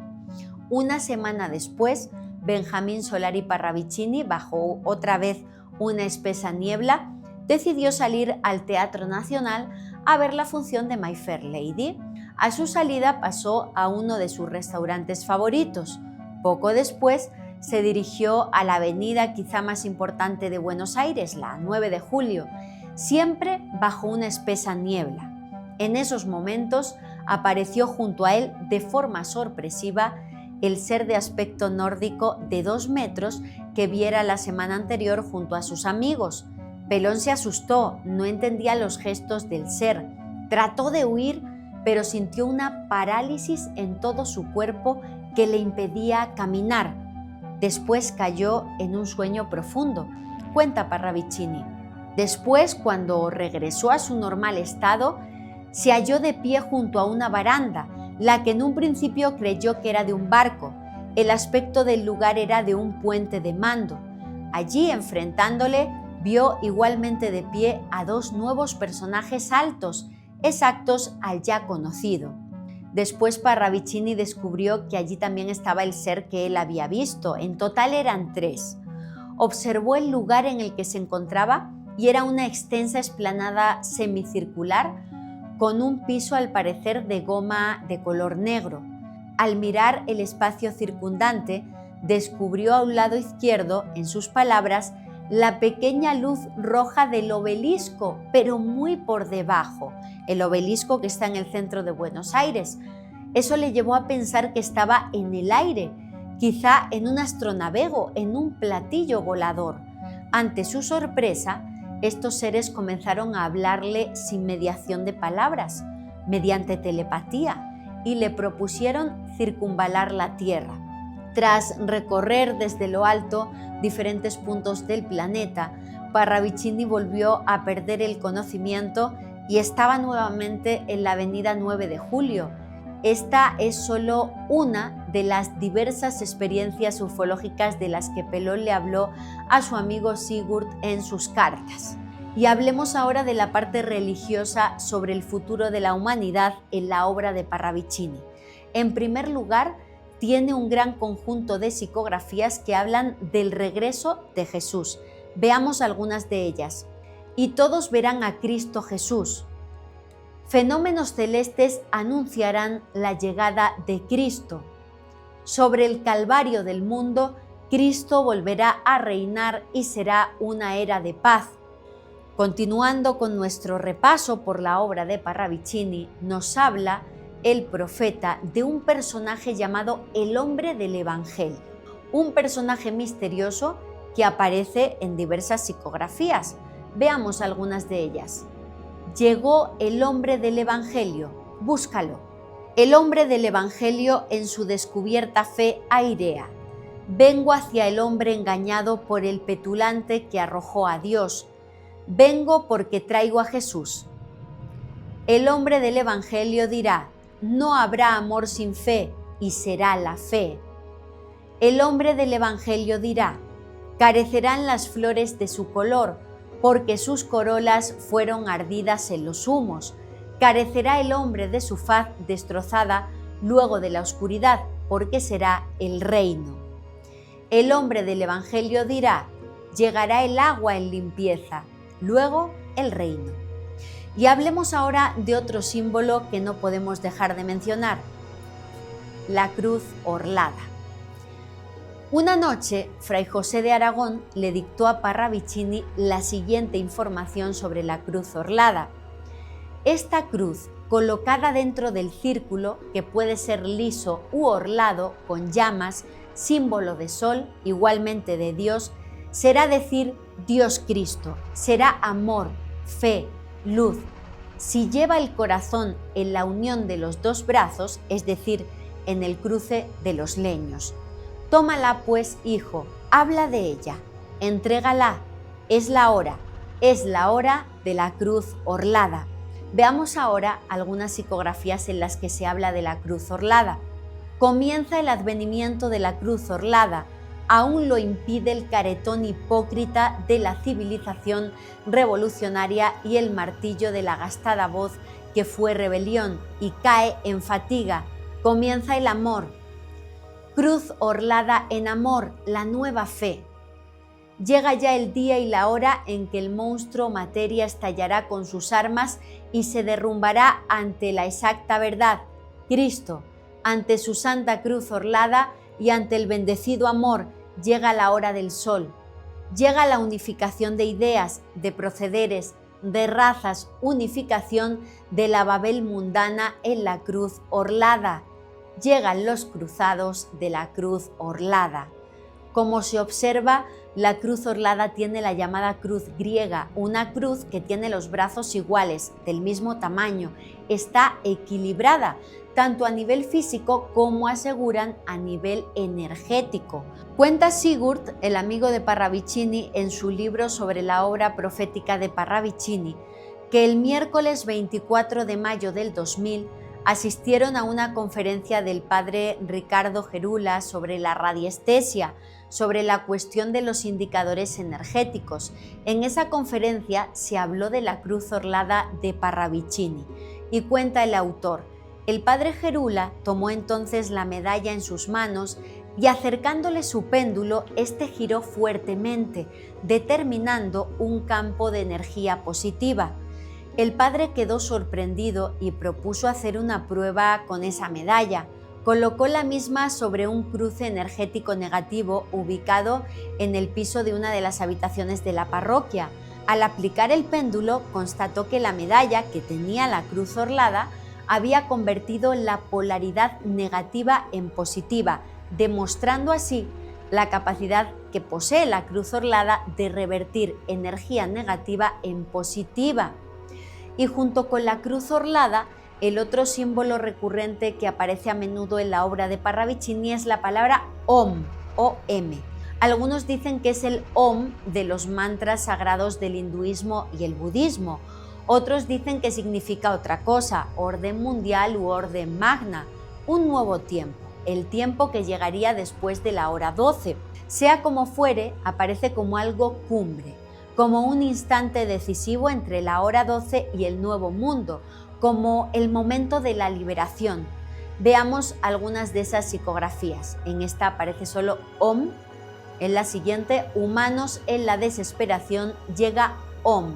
Una semana después, Benjamín Solari Parravicini, bajo otra vez una espesa niebla, decidió salir al Teatro Nacional a ver la función de My Fair Lady. A su salida pasó a uno de sus restaurantes favoritos. Poco después se dirigió a la avenida quizá más importante de Buenos Aires, la 9 de Julio, siempre bajo una espesa niebla. En esos momentos apareció junto a él de forma sorpresiva el ser de aspecto nórdico de 2 metros que viera la semana anterior junto a sus amigos. Pelón se asustó, no entendía los gestos del ser. Trató de huir, pero sintió una parálisis en todo su cuerpo que le impedía caminar. Después cayó en un sueño profundo, cuenta Parravicini. Después, cuando regresó a su normal estado, se halló de pie junto a una baranda, la que en un principio creyó que era de un barco. El aspecto del lugar era de un puente de mando. Allí, enfrentándole, vio igualmente de pie a 2 nuevos personajes altos, exactos al ya conocido. Después Parravicini descubrió que allí también estaba el ser que él había visto. En total eran 3. Observó el lugar en el que se encontraba y era una extensa explanada semicircular con un piso al parecer de goma de color negro. Al mirar el espacio circundante, descubrió a un lado izquierdo, en sus palabras, la pequeña luz roja del obelisco, pero muy por debajo, el obelisco que está en el centro de Buenos Aires. Eso le llevó a pensar que estaba en el aire, quizá en un astronavego, en un platillo volador. Ante su sorpresa, estos seres comenzaron a hablarle sin mediación de palabras, mediante telepatía, y le propusieron circunvalar la Tierra. Tras recorrer desde lo alto diferentes puntos del planeta, Parravicini volvió a perder el conocimiento y estaba nuevamente en la avenida 9 de Julio. Esta es solo una de las diversas experiencias ufológicas de las que Pelón le habló a su amigo Sigurd en sus cartas. Y hablemos ahora de la parte religiosa sobre el futuro de la humanidad en la obra de Parravicini. En primer lugar, tiene un gran conjunto de psicografías que hablan del regreso de Jesús. Veamos algunas de ellas. Y todos verán a Cristo Jesús. Fenómenos celestes anunciarán la llegada de Cristo. Sobre el Calvario del mundo, Cristo volverá a reinar y será una era de paz. Continuando con nuestro repaso por la obra de Parravicini, nos habla el profeta de un personaje llamado el hombre del Evangelio, un personaje misterioso que aparece en diversas psicografías. Veamos algunas de ellas. Llegó el hombre del Evangelio, búscalo. El hombre del Evangelio en su descubierta fe airea: vengo hacia el hombre engañado por el petulante que arrojó a Dios. Vengo porque traigo a Jesús. El hombre del Evangelio dirá: no habrá amor sin fe, y será la fe. El hombre del Evangelio dirá: carecerán las flores de su color, porque sus corolas fueron ardidas en los humos. Carecerá el hombre de su faz destrozada luego de la oscuridad, porque será el reino. El hombre del Evangelio dirá: llegará el agua en limpieza, luego el reino. Y hablemos ahora de otro símbolo que no podemos dejar de mencionar: la cruz orlada. Una noche, Fray José de Aragón le dictó a Parravicini la siguiente información sobre la cruz orlada. Esta cruz, colocada dentro del círculo, que puede ser liso u orlado con llamas, símbolo de sol, igualmente de Dios, será decir Dios Cristo, será amor, fe, luz. Si lleva el corazón en la unión de los dos brazos, es decir, en el cruce de los leños. Tómala pues, hijo, habla de ella, entrégala, es la hora de la cruz orlada. Veamos ahora algunas psicografías en las que se habla de la cruz orlada. Comienza el advenimiento de la cruz orlada, aún lo impide el caretón hipócrita de la civilización revolucionaria y el martillo de la gastada voz que fue rebelión y cae en fatiga. Comienza el amor. Cruz orlada en amor, la nueva fe. Llega ya el día y la hora en que el monstruo materia estallará con sus armas y se derrumbará ante la exacta verdad, Cristo, ante su santa cruz orlada y ante el bendecido amor. Llega la hora del sol. Llega la unificación de ideas, de procederes, de razas, unificación de la Babel mundana en la cruz orlada. Llegan los cruzados de la cruz orlada. Como se observa, la cruz orlada tiene la llamada cruz griega, una cruz que tiene los brazos iguales, del mismo tamaño, está equilibrada, tanto a nivel físico como aseguran a nivel energético. Cuenta Sigurd, el amigo de Parravicini, en su libro sobre la obra profética de Parravicini, que el miércoles 24 de mayo del 2000 asistieron a una conferencia del padre Ricardo Gerula sobre la radiestesia, sobre la cuestión de los indicadores energéticos. En esa conferencia se habló de la cruz orlada de Parravicini y cuenta el autor: el padre Gerula tomó entonces la medalla en sus manos y acercándole su péndulo, este giró fuertemente, determinando un campo de energía positiva. El padre quedó sorprendido y propuso hacer una prueba con esa medalla. Colocó la misma sobre un cruce energético negativo ubicado en el piso de una de las habitaciones de la parroquia. Al aplicar el péndulo, constató que la medalla, que tenía la cruz orlada, había convertido la polaridad negativa en positiva, demostrando así la capacidad que posee la cruz orlada de revertir energía negativa en positiva. Y junto con la cruz orlada, el otro símbolo recurrente que aparece a menudo en la obra de Parravicini es la palabra Om, O-M. Algunos dicen que es el Om de los mantras sagrados del hinduismo y el budismo. Otros dicen que significa otra cosa, orden mundial u orden magna, un nuevo tiempo, el tiempo que llegaría después de la hora 12. Sea como fuere, aparece como algo cumbre, como un instante decisivo entre la hora 12 y el nuevo mundo, como el momento de la liberación. Veamos algunas de esas psicografías. En esta aparece solo Om, en la siguiente, humanos en la desesperación, llega Om.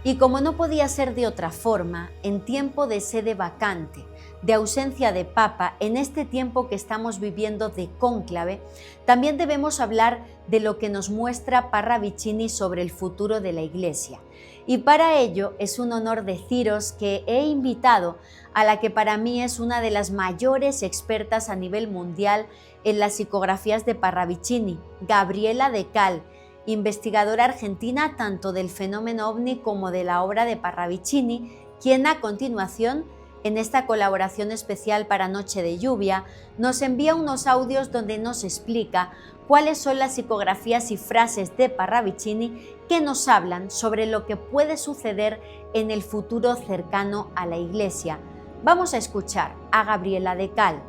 Y como no podía ser de otra forma, en tiempo de sede vacante, de ausencia de papa, en este tiempo que estamos viviendo de cónclave, también debemos hablar de lo que nos muestra Parravicini sobre el futuro de la Iglesia. Y para ello es un honor deciros que he invitado a la que para mí es una de las mayores expertas a nivel mundial en las psicografías de Parravicini, Gabriela De Cal, investigadora argentina tanto del fenómeno ovni como de la obra de Parravicini, quien a continuación en esta colaboración especial para Noche de Lluvia, nos envía unos audios donde nos explica cuáles son las psicografías y frases de Parravicini que nos hablan sobre lo que puede suceder en el futuro cercano a la Iglesia. Vamos a escuchar a Gabriela de Cal.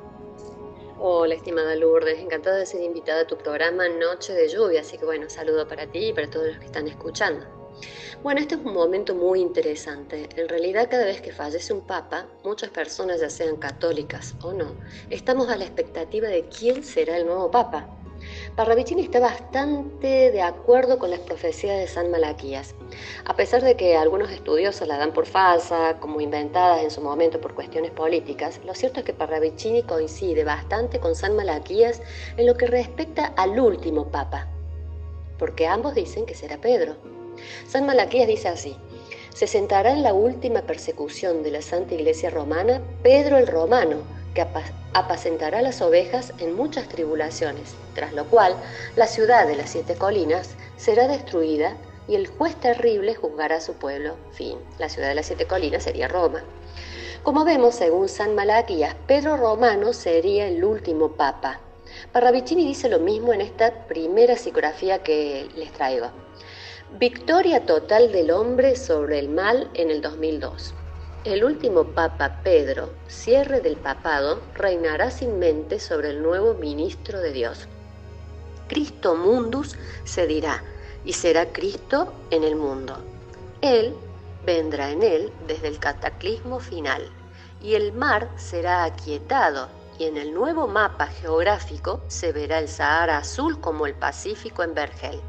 Hola, estimada Lourdes, encantada de ser invitada a tu programa Noche de Lluvia, así que bueno, saludo para ti y para todos los que están escuchando. Bueno, este es un momento muy interesante. En realidad, cada vez que fallece un papa, muchas personas, ya sean católicas o no, estamos a la expectativa de quién será el nuevo papa. Parravicini está bastante de acuerdo con las profecías de San Malaquías, a pesar de que algunos estudiosos la dan por falsa, como inventadas en su momento por cuestiones políticas. Lo cierto es que Parravicini coincide bastante con San Malaquías en lo que respecta al último papa, porque ambos dicen que será Pedro. San Malaquías dice así: se sentará en la última persecución de la Santa Iglesia Romana Pedro el Romano, que apacentará las ovejas en muchas tribulaciones, tras lo cual la ciudad de las 7 colinas será destruida y el juez terrible juzgará a su pueblo. Fin. La ciudad de las 7 colinas sería Roma. Como vemos, según San Malaquías, Pedro Romano sería el último papa. Parravicini dice lo mismo en esta primera psicografía que les traigo. Victoria total del hombre sobre el mal en el 2002. El último papa Pedro, cierre del papado, reinará sin mente sobre el nuevo ministro de Dios. Cristo mundus se dirá, y será Cristo en el mundo. Él vendrá en él desde el cataclismo final, y el mar será aquietado, y en el nuevo mapa geográfico se verá el Sahara azul como el Pacífico en Vergel.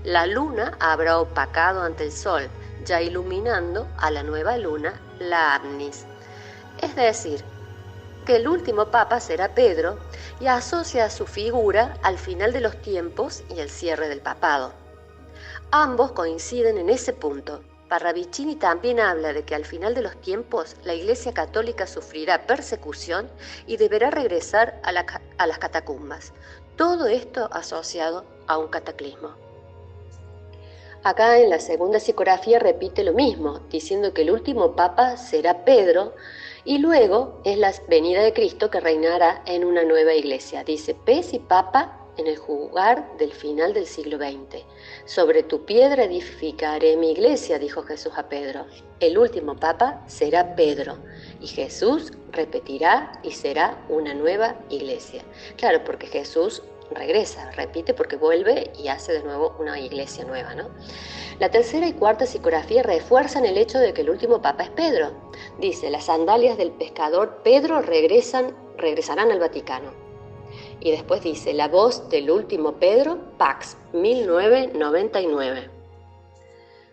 La luna habrá opacado ante el sol, ya iluminando a la nueva luna, la Agnis. Es decir, que el último papa será Pedro y asocia su figura al final de los tiempos y el cierre del papado. Ambos coinciden en ese punto. Parravicini también habla de que al final de los tiempos la Iglesia Católica sufrirá persecución y deberá regresar a las catacumbas. Todo esto asociado a un cataclismo. Acá en la segunda psicografía repite lo mismo, diciendo que el último papa será Pedro y luego es la venida de Cristo que reinará en una nueva iglesia. Dice: pez y papa en el jugar del final del siglo XX. Sobre tu piedra edificaré mi iglesia, dijo Jesús a Pedro. El último papa será Pedro y Jesús repetirá y será una nueva iglesia. Claro, porque Jesús regresa, repite porque vuelve y hace de nuevo una iglesia nueva, ¿no? La tercera y cuarta psicografía refuerzan el hecho de que el último papa es Pedro. Dice: las sandalias del pescador Pedro regresarán al Vaticano. Y después dice: la voz del último Pedro, Pax 1999.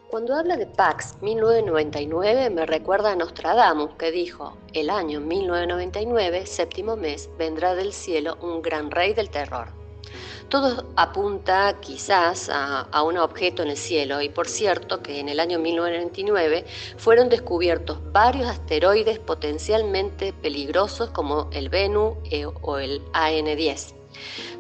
Cuando habla de Pax 1999 me recuerda a Nostradamus, que dijo: el año 1999, séptimo mes, vendrá del cielo un gran rey del terror. Todo apunta quizás a un objeto en el cielo, y por cierto que en el año 1999 fueron descubiertos varios asteroides potencialmente peligrosos como el Bennu o el AN-10.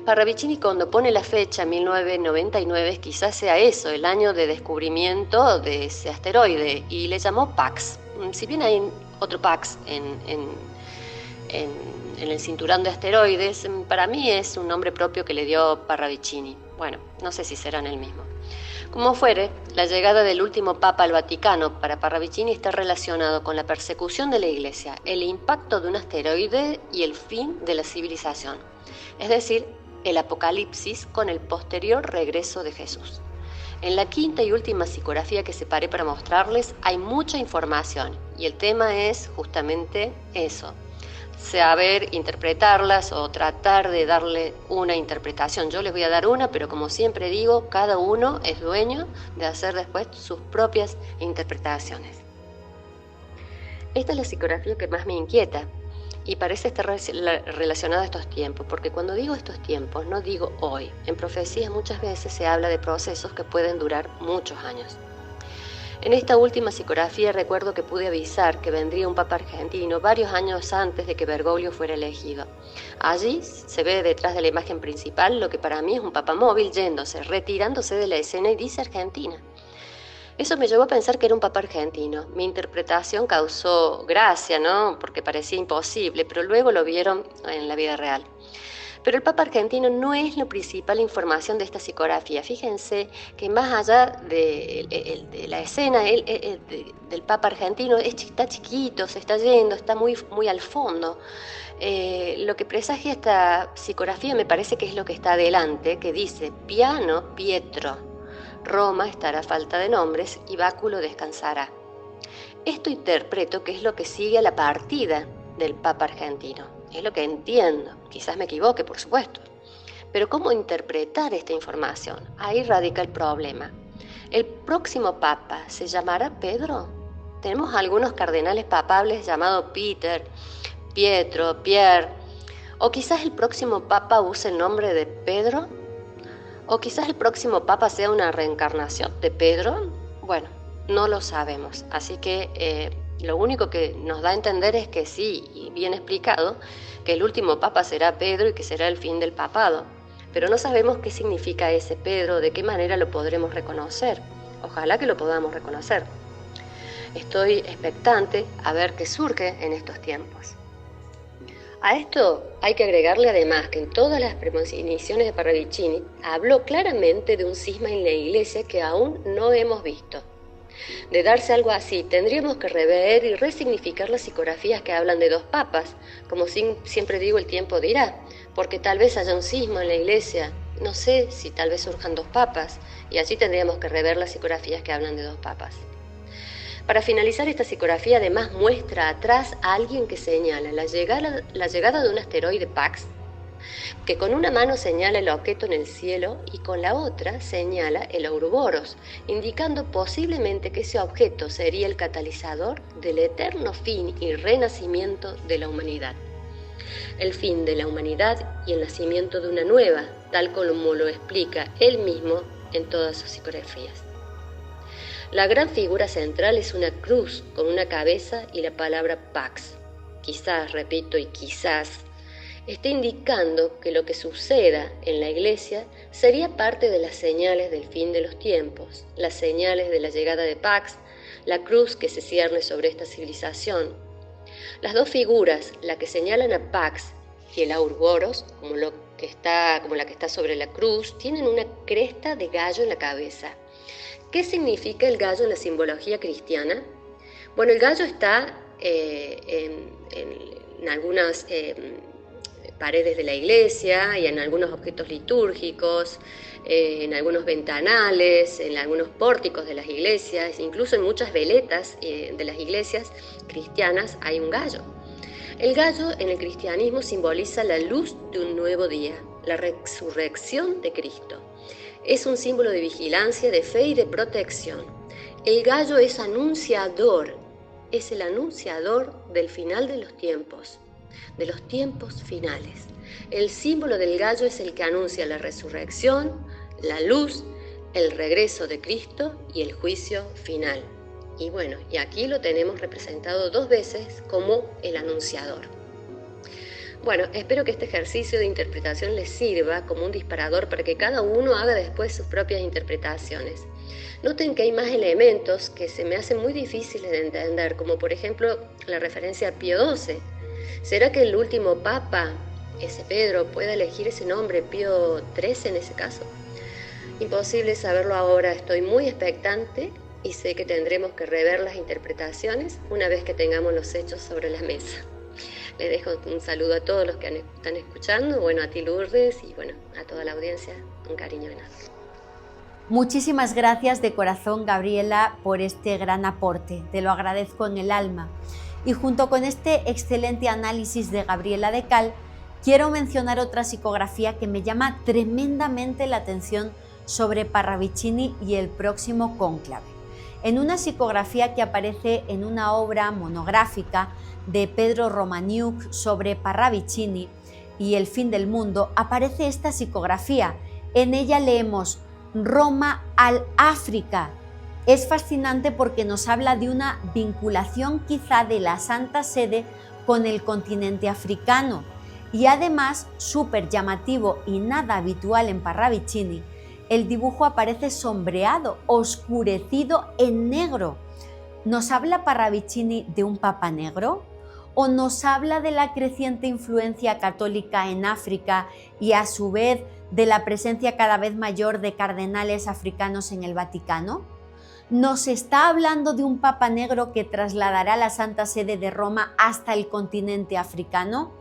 Parravicini, cuando pone la fecha 1999, quizás sea eso, el año de descubrimiento de ese asteroide, y le llamó Pax. Si bien hay otro Pax en el cinturón de asteroides, para mí es un nombre propio que le dio Parravicini. Bueno, no sé si serán el mismo. Como fuere, la llegada del último papa al Vaticano para Parravicini está relacionado con la persecución de la Iglesia, el impacto de un asteroide y el fin de la civilización, es decir, el apocalipsis con el posterior regreso de Jesús. En la quinta y última psicografía que separé para mostrarles hay mucha información y el tema es justamente eso: saber interpretarlas o tratar de darle una interpretación. Yo les voy a dar una, pero como siempre digo, cada uno es dueño de hacer después sus propias interpretaciones. Esta es la psicografía que más me inquieta y parece estar relacionada a estos tiempos, porque cuando digo estos tiempos no digo hoy. En profecías muchas veces se habla de procesos que pueden durar muchos años. En esta última psicografía recuerdo que pude avisar que vendría un papa argentino varios años antes de que Bergoglio fuera elegido. Allí se ve detrás de la imagen principal lo que para mí es un papa móvil yéndose, retirándose de la escena, y dice Argentina. Eso me llevó a pensar que era un papa argentino. Mi interpretación causó gracia, ¿no? Porque parecía imposible, pero luego lo vieron en la vida real. Pero el papa argentino no es la principal información de esta psicografía. Fíjense que más allá de la escena del papa argentino, está chiquito, se está yendo, está muy, muy al fondo. Lo que presagia esta psicografía me parece que es lo que está adelante, que dice: piano, Pietro, Roma estará a falta de nombres y Báculo descansará. Esto interpreto que es lo que sigue a la partida del papa argentino. Es lo que entiendo. Quizás me equivoque, por supuesto. Pero ¿cómo interpretar esta información? Ahí radica el problema. ¿El próximo papa se llamará Pedro? Tenemos algunos cardenales papables llamados Peter, Pietro, Pierre. ¿O quizás el próximo papa use el nombre de Pedro? ¿O quizás el próximo papa sea una reencarnación de Pedro? Bueno, no lo sabemos. Así que lo único que nos da a entender es que sí, y bien explicado, que el último papa será Pedro y que será el fin del papado. Pero no sabemos qué significa ese Pedro, de qué manera lo podremos reconocer. Ojalá que lo podamos reconocer. Estoy expectante a ver qué surge en estos tiempos. A esto hay que agregarle además que en todas las premoniciones de Parravicini habló claramente de un cisma en la Iglesia que aún no hemos visto. De darse algo así, tendríamos que rever y resignificar las psicografías que hablan de dos papas. Como siempre digo, el tiempo dirá, porque tal vez haya un cisma en la Iglesia, no sé si tal vez surjan dos papas, y allí tendríamos que rever las psicografías que hablan de dos papas. Para finalizar, esta psicografía además muestra atrás a alguien que señala la llegada de un asteroide Pax, que con una mano señala el objeto en el cielo y con la otra señala el Ouroboros, indicando posiblemente que ese objeto sería el catalizador del eterno fin y renacimiento de la humanidad. El fin de la humanidad y el nacimiento de una nueva, tal como lo explica él mismo en todas sus psicografías. La gran figura central es una cruz con una cabeza y la palabra Pax. Quizás, repito, y quizás está indicando que lo que suceda en la Iglesia sería parte de las señales del fin de los tiempos, las señales de la llegada de Pax, la cruz que se cierne sobre esta civilización. Las dos figuras, la que señalan a Pax y el Ouroboros, como la que está sobre la cruz, tienen una cresta de gallo en la cabeza. ¿Qué significa el gallo en la simbología cristiana? Bueno, el gallo está en algunas paredes de la iglesia y en algunos objetos litúrgicos, en algunos ventanales, en algunos pórticos de las iglesias, incluso en muchas veletas de las iglesias cristianas hay un gallo. El gallo en el cristianismo simboliza la luz de un nuevo día, la resurrección de Cristo. Es un símbolo de vigilancia, de fe y de protección. El gallo es anunciador, es el anunciador del final de los tiempos finales. El símbolo del gallo es el que anuncia la resurrección, la luz, el regreso de Cristo y el juicio final. Y bueno, y aquí lo tenemos representado dos veces como el anunciador. Bueno, espero que este ejercicio de interpretación les sirva como un disparador para que cada uno haga después sus propias interpretaciones. Noten que hay más elementos que se me hacen muy difíciles de entender, como por ejemplo la referencia a Pío XII. ¿Será que el último papa, ese Pedro, pueda elegir ese nombre, Pío XIII en ese caso? Imposible saberlo ahora, estoy muy expectante y sé que tendremos que rever las interpretaciones una vez que tengamos los hechos sobre la mesa. Les dejo un saludo a todos los que están escuchando, bueno, a ti Lourdes y bueno, a toda la audiencia, un cariño enorme. Muchísimas gracias de corazón, Gabriela, por este gran aporte, te lo agradezco en el alma. Y junto con este excelente análisis de Gabriela de Cal, quiero mencionar otra psicografía que me llama tremendamente la atención sobre Parravicini y el próximo cónclave. En una psicografía que aparece en una obra monográfica de Pedro Romaniuk sobre Parravicini y el fin del mundo, aparece esta psicografía. En ella leemos Roma al África. Es fascinante porque nos habla de una vinculación quizá de la Santa Sede con el continente africano y además, súper llamativo y nada habitual en Parravicini, el dibujo aparece sombreado, oscurecido en negro. ¿Nos habla Parravicini de un papa negro? ¿O nos habla de la creciente influencia católica en África y a su vez de la presencia cada vez mayor de cardenales africanos en el Vaticano? ¿Nos está hablando de un papa negro que trasladará la Santa Sede de Roma hasta el continente africano?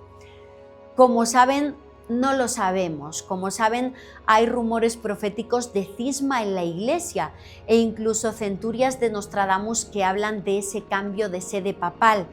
Como saben, no lo sabemos. Como saben, hay rumores proféticos de cisma en la Iglesia e incluso centurias de Nostradamus que hablan de ese cambio de sede papal.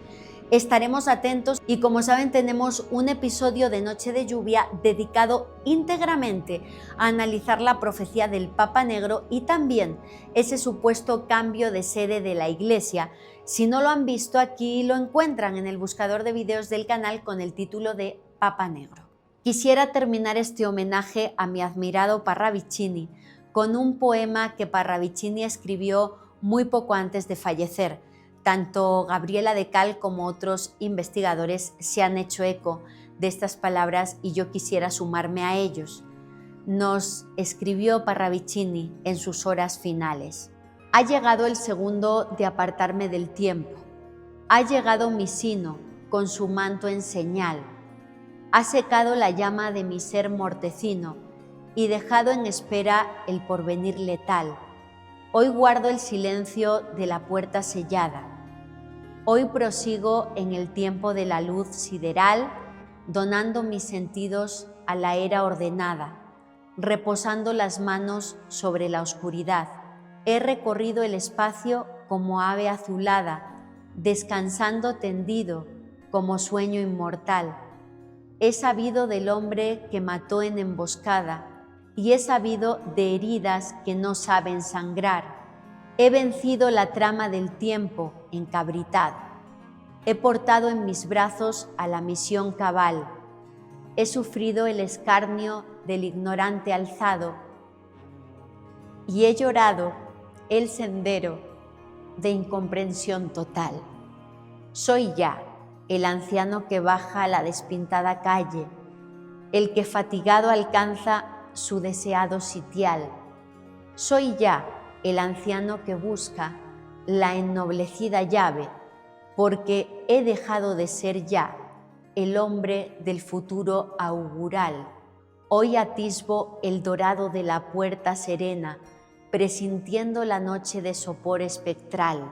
Estaremos atentos y, como saben, tenemos un episodio de Noche de Lluvia dedicado íntegramente a analizar la profecía del Papa Negro y también ese supuesto cambio de sede de la Iglesia. Si no lo han visto, aquí lo encuentran en el buscador de vídeos del canal con el título de Papa Negro. Quisiera terminar este homenaje a mi admirado Parravicini con un poema que Parravicini escribió muy poco antes de fallecer. Tanto Gabriela de Cal como otros investigadores se han hecho eco de estas palabras y yo quisiera sumarme a ellos. Nos escribió Parravicini en sus horas finales. Ha llegado el segundo de apartarme del tiempo. Ha llegado mi sino con su manto en señal. Ha secado la llama de mi ser mortecino y dejado en espera el porvenir letal. Hoy guardo el silencio de la puerta sellada. Hoy prosigo en el tiempo de la luz sideral, donando mis sentidos a la era ordenada, reposando las manos sobre la oscuridad. He recorrido el espacio como ave azulada, descansando tendido como sueño inmortal. He sabido del hombre que mató en emboscada y he sabido de heridas que no saben sangrar. He vencido la trama del tiempo encabritado. He portado en mis brazos a la misión cabal. He sufrido el escarnio del ignorante alzado y he llorado el sendero de incomprensión total. Soy ya el anciano que baja a la despintada calle, el que fatigado alcanza su deseado sitial. Soy ya el anciano que busca la ennoblecida llave, porque he dejado de ser ya el hombre del futuro augural. Hoy atisbo el dorado de la puerta serena, presintiendo la noche de sopor espectral.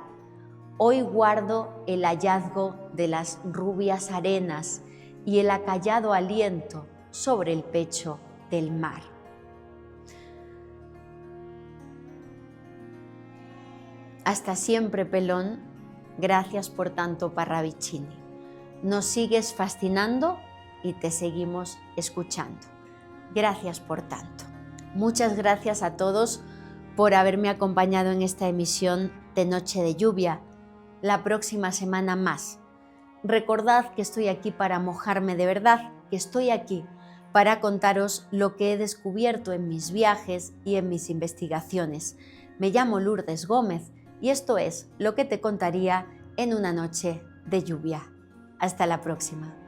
Hoy guardo el hallazgo de las rubias arenas y el acallado aliento sobre el pecho del mar. Hasta siempre, pelón. Gracias por tanto, Parravicini. Nos sigues fascinando y te seguimos escuchando. Gracias por tanto. Muchas gracias a todos por haberme acompañado en esta emisión de Noche de Lluvia. La próxima semana más. Recordad que estoy aquí para mojarme de verdad, que estoy aquí para contaros lo que he descubierto en mis viajes y en mis investigaciones. Me llamo Lourdes Gómez y esto es lo que te contaría en una noche de lluvia. Hasta la próxima.